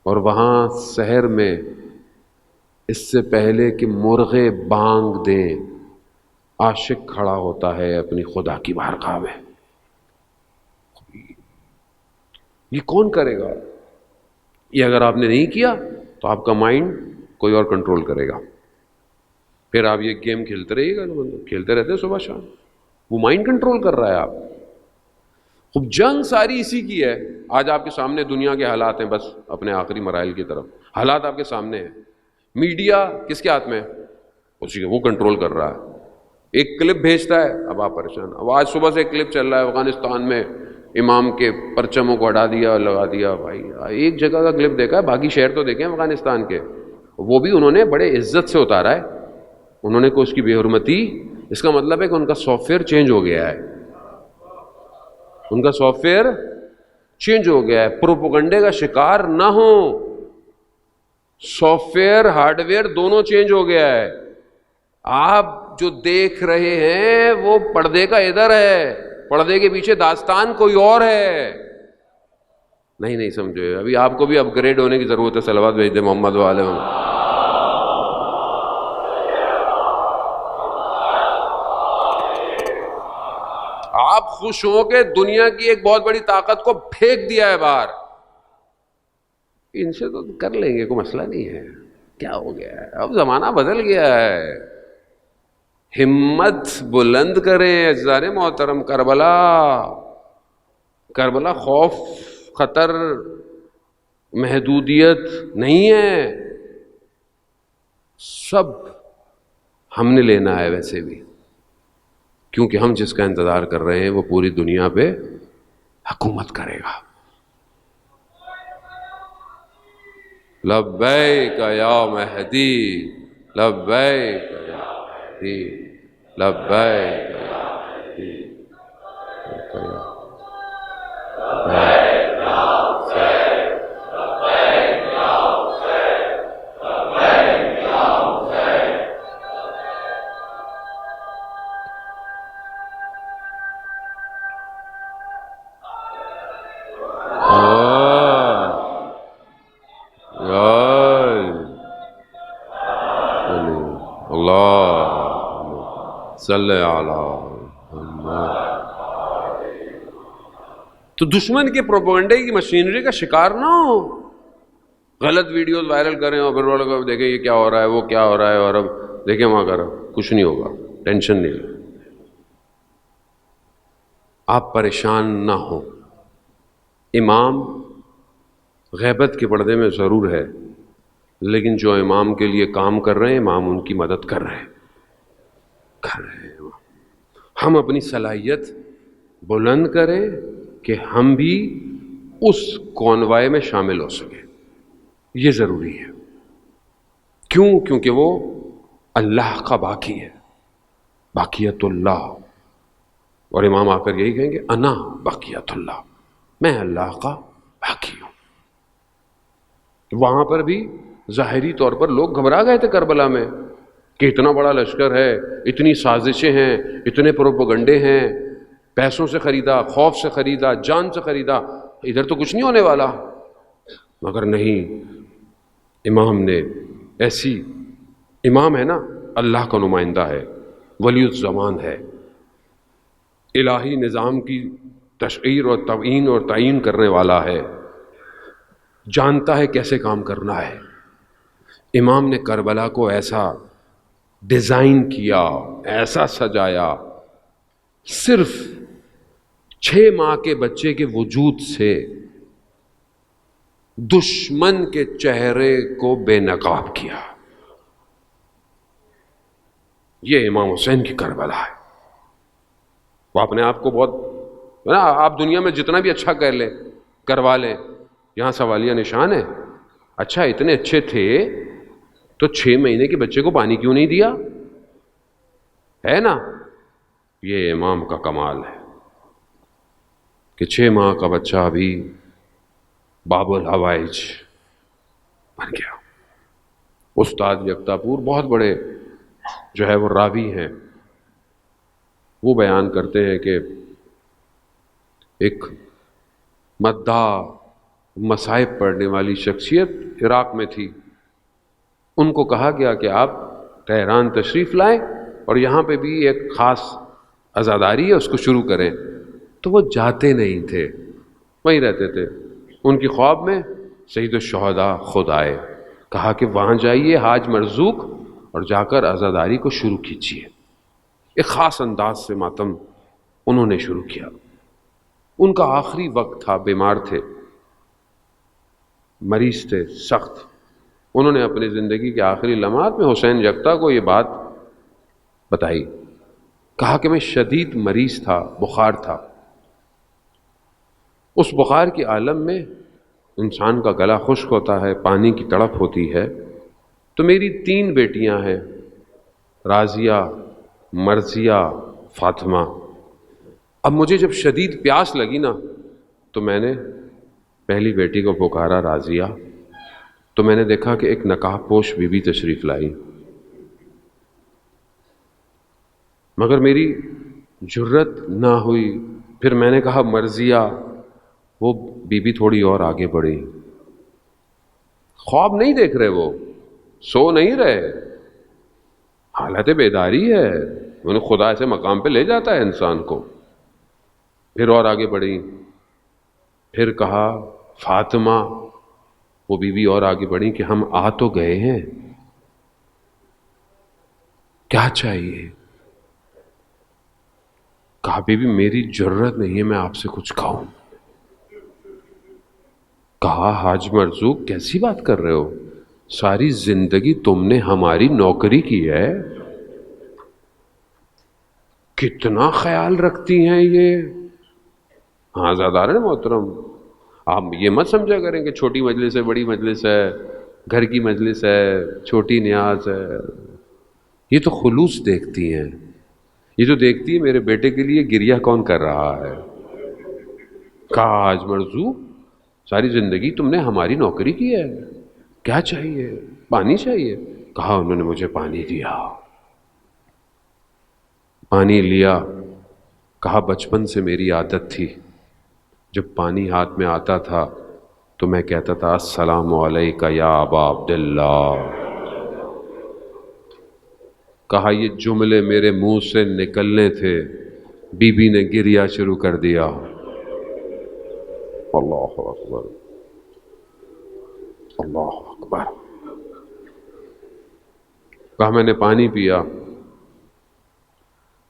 اور وہاں سحر میں اس سے پہلے کہ مرغے بانگ دیں، عاشق کھڑا ہوتا ہے اپنی خدا کی بارگاہ میں. یہ کون کرے گا؟ یہ اگر آپ نے نہیں کیا تو آپ کا مائنڈ کوئی اور کنٹرول کرے گا. پھر آپ یہ گیم کھیلتے رہیے گا، کھیلتے رہتے ہیں صبح شام، وہ مائنڈ کنٹرول کر رہا ہے آپ. خوب جنگ ساری اسی کی ہے. آج آپ کے سامنے دنیا کے حالات ہیں، بس اپنے آخری مراحل کی طرف حالات آپ کے سامنے ہیں. میڈیا کس کے ہاتھ میں ہے؟ اسی کے، وہ کنٹرول کر رہا ہے. ایک کلپ بھیجتا ہے، اب آپ پریشان. اب آج صبح سے ایک کلپ چل رہا ہے افغانستان میں امام کے پرچموں کو ہٹا دیا اور لگا دیا. بھائی ایک جگہ کا کلپ دیکھا ہے، باقی شہر تو دیکھیں افغانستان کے، وہ بھی انہوں نے بڑے عزت سے اتارا ہے. انہوں نے کوئی اس کی بے حرمتی، اس کا مطلب ہے کہ ان کا سافٹ ویئر چینج ہو گیا ہے. ان کا سافٹ ویئر چینج ہو گیا ہے. پروپیگنڈے کا شکار نہ ہو. سافٹ ویئر ہارڈ ویئر دونوں چینج ہو گیا ہے. آپ جو دیکھ رہے ہیں وہ پردے کا ادھر ہے، پردے کے پیچھے داستان کوئی اور ہے. نہیں سمجھے؟ ابھی آپ کو بھی اپ گریڈ ہونے کی ضرورت ہے. صلوات بھیج دیں محمد والے. آپ خوش ہو کے دنیا کی ایک بہت بڑی طاقت کو پھینک دیا ہے باہر. ان سے تو کر لیں گے، کوئی مسئلہ نہیں ہے. کیا ہو گیا ہے؟ اب زمانہ بدل گیا ہے. ہمت بلند کریں عزیزان محترم. کربلا خوف، خطر، محدودیت نہیں ہے. سب ہم نے لینا ہے ویسے بھی، کیونکہ ہم جس کا انتظار کر رہے ہیں وہ پوری دنیا پہ حکومت کرے گا. لبیک یا مہدی، لبیک یا مہدی، لبیک یا مہدی، لبیک یا صلی اللہ. تو دشمن کے پروپیگنڈے کی مشینری کا شکار نہ ہو. غلط ویڈیوز وائرل کریں اور پھر وہ لوگ دیکھیں یہ کیا ہو رہا ہے، وہ کیا ہو رہا ہے، اور اب دیکھیں وہاں کرو، کچھ نہیں ہوگا. ٹینشن نہیں لیں. آپ پریشان نہ ہو. امام غیبت کے پردے میں ضرور ہے، لیکن جو امام کے لیے کام کر رہے ہیں امام ان کی مدد کر رہے ہیں. ہم اپنی صلاحیت بلند کریں کہ ہم بھی اس کانوائے میں شامل ہو سکیں. یہ ضروری ہے. کیوں؟ کیونکہ وہ اللہ کا باقی ہے، باقیت اللہ. اور امام آ کر یہی کہیں گے انا باقیت اللہ، میں اللہ کا باقی ہوں. وہاں پر بھی ظاہری طور پر لوگ گھبرا گئے تھے کربلا میں کہ اتنا بڑا لشکر ہے، اتنی سازشیں ہیں، اتنے پروپیگنڈے ہیں، پیسوں سے خریدا، خوف سے خریدا، جان سے خریدا، ادھر تو کچھ نہیں ہونے والا. مگر نہیں، امام نے ایسی، امام ہے نا، اللہ کا نمائندہ ہے، ولی الزمان ہے، الہی نظام کی تشعیر اور تعیین اور تعین کرنے والا ہے، جانتا ہے کیسے کام کرنا ہے. امام نے کربلا کو ایسا ڈیزائن کیا، ایسا سجایا، صرف 6 ماہ کے بچے کے وجود سے دشمن کے چہرے کو بے نقاب کیا. یہ امام حسین کی کربلا ہے. وہ اپنے آپ کو بہت، آپ دنیا میں جتنا بھی اچھا کر لیں، کروا لیں، یہاں سوالیہ نشان ہے. اچھا اتنے اچھے تھے تو 6 مہینے کے بچے کو پانی کیوں نہیں دیا؟ ہے نا، یہ امام کا کمال ہے کہ 6 ماہ کا بچہ ابھی باب الحوائج بن گیا۔ استاد یکتاپور بہت بڑے جو ہے وہ راوی ہیں، وہ بیان کرتے ہیں کہ ایک مداح مصائب پڑھنے والی شخصیت عراق میں تھی، ان کو کہا گیا کہ آپ تہران تشریف لائیں اور یہاں پہ بھی ایک خاص عزاداری ہے، اس کو شروع کریں۔ تو وہ جاتے نہیں تھے، وہیں رہتے تھے۔ ان کی خواب میں سید الشہداء خود آئے، کہا کہ وہاں جائیے حاج مرزوق اور جا کر عزاداری کو شروع کیجیے۔ ایک خاص انداز سے ماتم انہوں نے شروع کیا۔ ان کا آخری وقت تھا، بیمار تھے، مریض تھے سخت۔ انہوں نے اپنی زندگی کے آخری لمحات میں حسین یکتا کو یہ بات بتائی، کہا کہ میں شدید مریض تھا، بخار تھا۔ اس بخار کے عالم میں انسان کا گلا خشک ہوتا ہے، پانی کی تڑپ ہوتی ہے۔ تو میری 3 بیٹیاں ہیں، راضیہ، مرضیہ، فاطمہ۔ اب مجھے جب شدید پیاس لگی نا تو میں نے پہلی بیٹی کو پکارا راضیہ، تو میں نے دیکھا کہ ایک نقاب پوش بی بی تشریف لائی، مگر میری جرت نہ ہوئی۔ پھر میں نے کہا مرضیہ، وہ بی بی تھوڑی اور آگے بڑھی۔ خواب نہیں دیکھ رہے، وہ سو نہیں رہے، حالت بیداری ہے، انہیں خدا ایسے مقام پہ لے جاتا ہے انسان کو۔ پھر اور آگے بڑھی، پھر کہا فاطمہ، وہ بی بی اور آگے بڑھی کہ ہم آ تو گئے ہیں، کیا چاہیے؟ کہا بی بی میری جرت نہیں ہے میں آپ سے کچھ کہوں۔ کہا حاج مرزوق کیسی بات کر رہے ہو، ساری زندگی تم نے ہماری نوکری کی ہے، کتنا خیال رکھتی ہیں یہ۔ ہاں زادارن محترم، آپ یہ مت سمجھا کریں کہ چھوٹی مجلس ہے، بڑی مجلس ہے، گھر کی مجلس ہے، چھوٹی نیاز ہے۔ یہ تو خلوص دیکھتی ہیں، یہ جو دیکھتی ہے میرے بیٹے کے لیے گریہ کون کر رہا ہے۔ کہا حاج مرزوق ساری زندگی تم نے ہماری نوکری کی ہے، کیا چاہیے؟ پانی چاہیے؟ کہا انہوں نے مجھے پانی دیا، پانی لیا۔ کہا بچپن سے میری عادت تھی، جب پانی ہاتھ میں آتا تھا تو میں کہتا تھا السلام علیکہ یا ابا عبداللہ۔ کہا یہ جملے میرے منہ سے نکلنے تھے، بی بی نے گریہ شروع کر دیا۔ اللہ اکبر، اللہ اکبر۔ کہا میں نے پانی پیا۔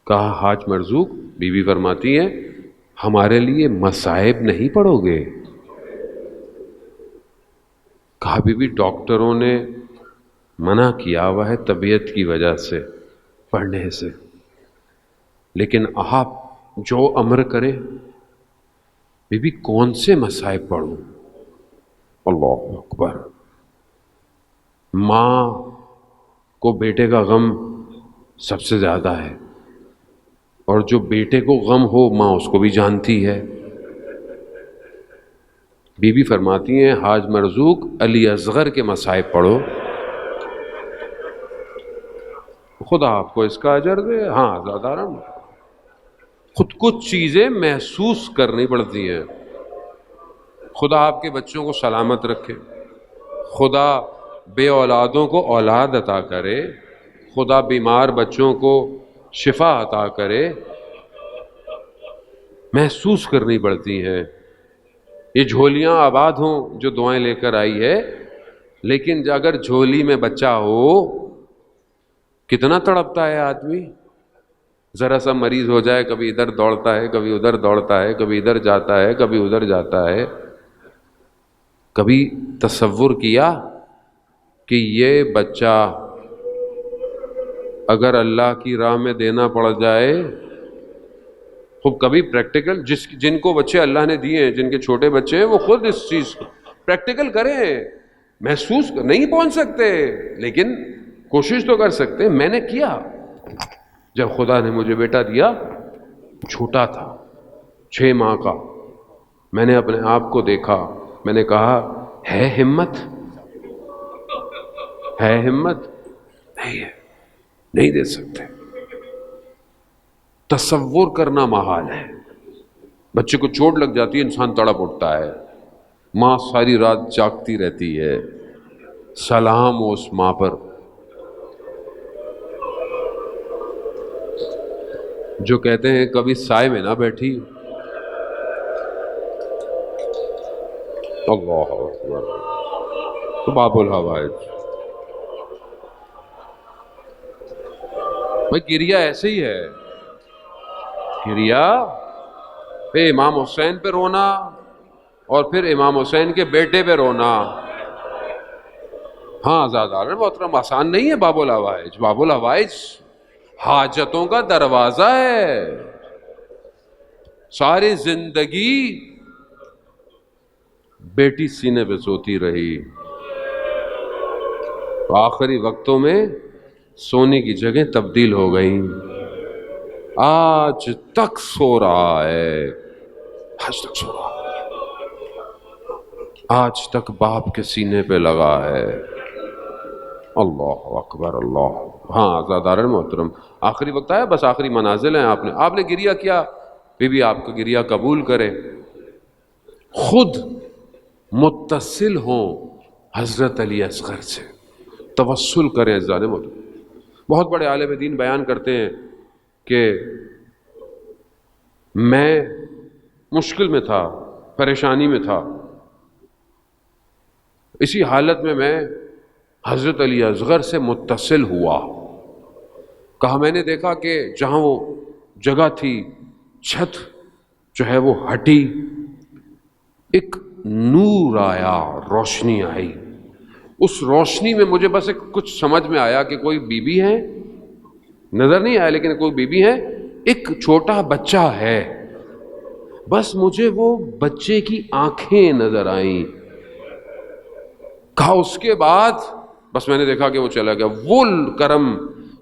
کہا حاج مرزوق، بی بی فرماتی ہیں ہمارے لیے مصائب نہیں پڑھو گے؟ کہا بی بی ڈاکٹروں نے منع کیا ہوا ہے طبیعت کی وجہ سے پڑھنے سے، لیکن آپ جو امر کریں۔ بی بی کون سے مصائب پڑھوں؟ اللہ اکبر۔ ماں کو بیٹے کا غم سب سے زیادہ ہے، اور جو بیٹے کو غم ہو ماں اس کو بھی جانتی ہے۔ بی بی فرماتی ہیں حاج مرزوق علی اصغر کے مصائب پڑھو، خدا آپ کو اس کا اجر دے۔ ہاں زادارم، خود کچھ چیزیں محسوس کرنی پڑتی ہیں۔ خدا آپ کے بچوں کو سلامت رکھے، خدا بے اولادوں کو اولاد عطا کرے، خدا بیمار بچوں کو شفا عطا کرے۔ محسوس کرنی پڑتی ہیں۔ یہ جھولیاں آباد ہوں جو دعائیں لے کر آئی ہے، لیکن اگر جھولی میں بچہ ہو کتنا تڑپتا ہے آدمی۔ ذرا سا مریض ہو جائے، کبھی ادھر دوڑتا ہے، کبھی ادھر دوڑتا ہے، کبھی ادھر جاتا ہے، کبھی ادھر جاتا ہے۔ کبھی تصور کیا کہ یہ بچہ اگر اللہ کی راہ میں دینا پڑ جائے، خوب کبھی پریکٹیکل جن کو بچے اللہ نے دیے ہیں، جن کے چھوٹے بچے ہیں، وہ خود اس چیز کو پریکٹیکل کریں محسوس نہیں پہنچ سکتے لیکن کوشش تو کر سکتے. میں نے کیا. جب خدا نے مجھے بیٹا دیا، چھوٹا تھا 6 ماہ کا، میں نے اپنے آپ کو دیکھا، میں نے کہا ہے ہمت، ہے ہمت؟ نہیں ہے، نہیں دے سکتے. تصور کرنا محال ہے. بچے کو چوٹ لگ جاتی ہے، انسان تڑپ اٹھتا ہے، ماں ساری رات جاگتی رہتی ہے. سلام ہو اس ماں پر جو کہتے ہیں کبھی سائے میں نہ بیٹھی. اللہ اکبر. تو باب الحوائج. بھائی گریا ایسے ہی ہے. گریا پہ امام حسین پہ رونا اور پھر امام حسین کے بیٹے پہ رونا. ہاں آزاد محترم، آسان نہیں ہے باب الحوائج. باب الحوائج حاجتوں کا دروازہ ہے. ساری زندگی بیٹی سینے پہ سوتی رہی، آخری وقتوں میں سونے کی جگہ تبدیل ہو گئی. آج تک سو رہا ہے، آج تک سو رہا ہے، آج تک باپ کے سینے پہ لگا ہے. اللہ اکبر اللہ. ہاں آزادار محترم، آخری وقت آیا، بس آخری منازل ہیں. آپ نے گریا کیا، بی بی آپ کا گریا قبول کرے. خود متصل ہوں حضرت علی اصغر سے، توسل کریں. عزیزان محترم، بہت بڑے عالم دین بیان کرتے ہیں کہ میں مشکل میں تھا، پریشانی میں تھا، اسی حالت میں حضرت علی اصغر سے متصل ہوا. کہا میں نے دیکھا کہ جہاں وہ جگہ تھی، چھت جو ہے وہ ہٹی، ایک نور آیا، روشنی آئی. اس روشنی میں مجھے بس کچھ سمجھ میں آیا کہ کوئی بی بی ہے، نظر نہیں آیا لیکن کوئی بی بی ہے، ایک چھوٹا بچہ ہے. بس مجھے وہ بچے کی آنکھیں نظر آئیں. کہا اس کے بعد بس میں نے دیکھا کہ وہ چلا گیا. وہ کرم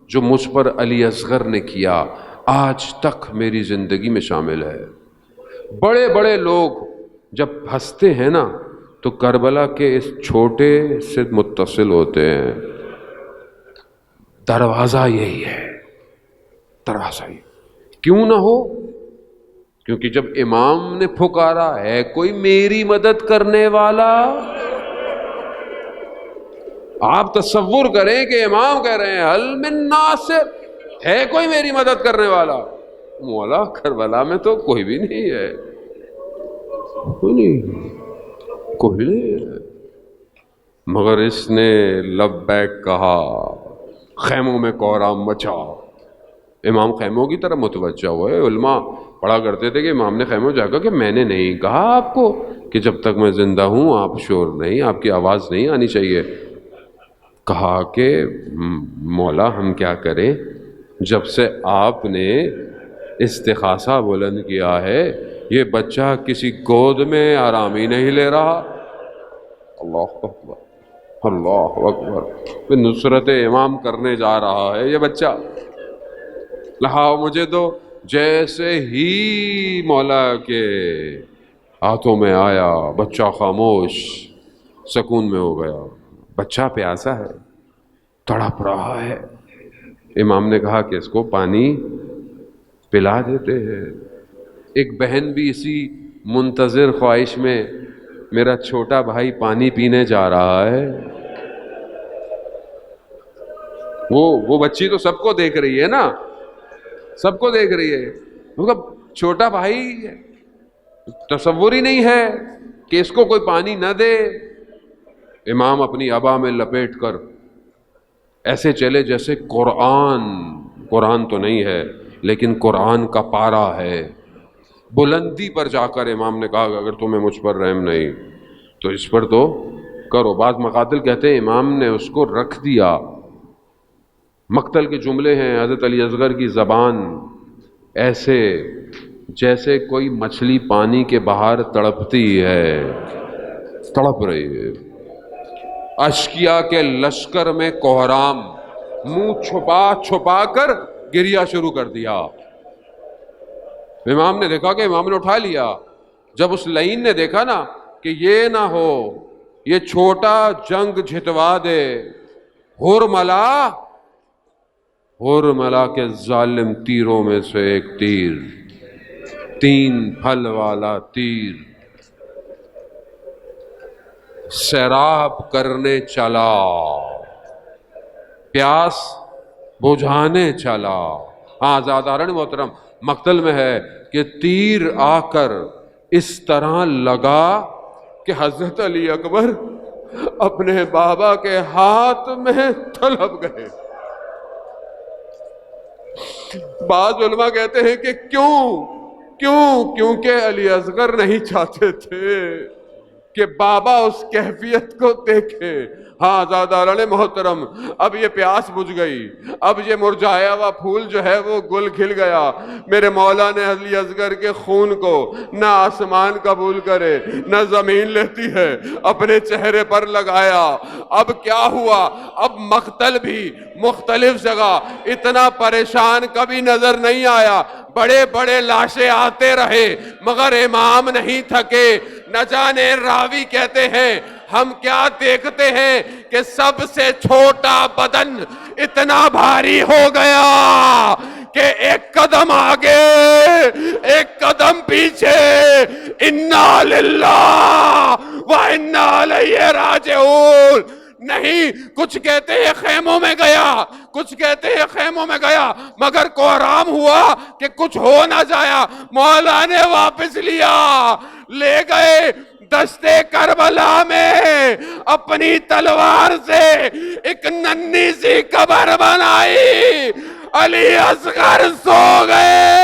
جو مجھ پر علی اصغر نے کیا آج تک میری زندگی میں شامل ہے. بڑے بڑے لوگ جب ہنستے ہیں نا تو کربلا کے اس چھوٹے سے متصل ہوتے ہیں. دروازہ یہی ہے، دروازہ یہی. کیوں نہ ہو؟ کیونکہ جب امام نے پھکارا ہے کوئی میری مدد کرنے والا. آپ تصور کریں کہ امام کہہ رہے ہیں حل من ناصر، ہے کوئی میری مدد کرنے والا؟ مولا کربلا میں تو کوئی بھی نہیں ہے، کوئی نہیں ہے. مگر اس نے لبیک کہا، خیموں میں کوہرام مچا. امام خیموں کی طرف متوجہ ہوئے. علماء پڑھا کرتے تھے کہ امام نے خیموں جا کر کہ میں نے نہیں کہا آپ کو کہ جب تک میں زندہ ہوں آپ شور نہیں، آپ کی آواز نہیں آنی چاہیے. کہا کہ مولا ہم کیا کریں، جب سے آپ نے استغاثہ بلند کیا ہے یہ بچہ کسی گود میں آرام ہی نہیں لے رہا. اللہ اکبر اللہ اکبر. نصرت امام کرنے جا رہا ہے یہ بچہ. لہا مجھے تو جیسے ہی مولا کے ہاتھوں میں آیا بچہ خاموش سکون میں ہو گیا. بچہ پیاسا ہے، تڑپ رہا ہے. امام نے کہا کہ اس کو پانی پلا دیتے ہیں. ایک بہن بھی اسی منتظر خواہش میں میرا چھوٹا بھائی پانی پینے جا رہا ہے. وہ بچی تو سب کو دیکھ رہی ہے نا، سب کو دیکھ رہی ہے. مطلب چھوٹا بھائی تصور ہی نہیں ہے کہ اس کو کوئی پانی نہ دے. امام اپنی عبا میں لپیٹ کر ایسے چلے جیسے قرآن تو نہیں ہے لیکن قرآن کا پارا ہے. بلندی پر جا کر امام نے کہا کہ اگر تمہیں مجھ پر رحم نہیں تو اس پر تو کرو. بعض مقاتل کہتے ہیں امام نے اس کو رکھ دیا. مقتل کے جملے ہیں حضرت علی اصغر کی زبان ایسے جیسے کوئی مچھلی پانی کے باہر تڑپتی ہے، تڑپ رہی ہے. اشکیا کے لشکر میں کوہرام، منہ چھپا چھپا کر گریا شروع کر دیا۔ امام نے دیکھا کہ امام نے اٹھا لیا۔ جب اس لعین نے دیکھا نا کہ یہ نہ ہو یہ چھوٹا جنگ جھٹوا دے، ہرملا کے ظالم تیروں میں سے ایک تیر، 3 پھل والا تیر سیراب کرنے چلا، پیاس بجھانے چلا۔ ہاں آزادارن محترم، مقتل میں ہے کہ تیر آ کر اس طرح لگا کہ حضرت علی اکبر اپنے بابا کے ہاتھ میں تڑپ گئے۔ بعض علماء کہتے ہیں کہ کیونکہ علی اصغر نہیں چاہتے تھے کہ بابا اس کیفیت کو دیکھے۔ ہاں زاداران محترم، اب یہ پیاس بجھ گئی، اب یہ مرجھایا ہوا پھول جو ہے وہ گل کھل گیا۔ میرے مولا نے علی اصغر کے خون کو نہ آسمان قبول کرے نہ زمین لیتی ہے، اپنے چہرے پر لگایا۔ اب کیا ہوا؟ اب مقتل بھی مختلف جگہ اتنا پریشان کبھی نظر نہیں آیا۔ بڑے بڑے لاشیں آتے رہے مگر امام نہیں تھکے۔ نہ جانے راوی کہتے ہیں ہم کیا دیکھتے ہیں کہ سب سے چھوٹا بدن اتنا بھاری ہو گیا کہ ایک قدم آگے ایک قدم پیچھے، انا للہ و انا الیہ راجعون۔ نہیں، کچھ کہتے ہیں خیموں میں گیا، کچھ کہتے ہیں خیموں میں گیا، مگر کوہرام ہوا کہ کچھ ہو نہ جایا، مولا نے واپس لیا، لے گئے دشت کربلا میں اپنی تلوار سے ایک ننھی سی قبر بنائی۔ علی اصغر سو گئے۔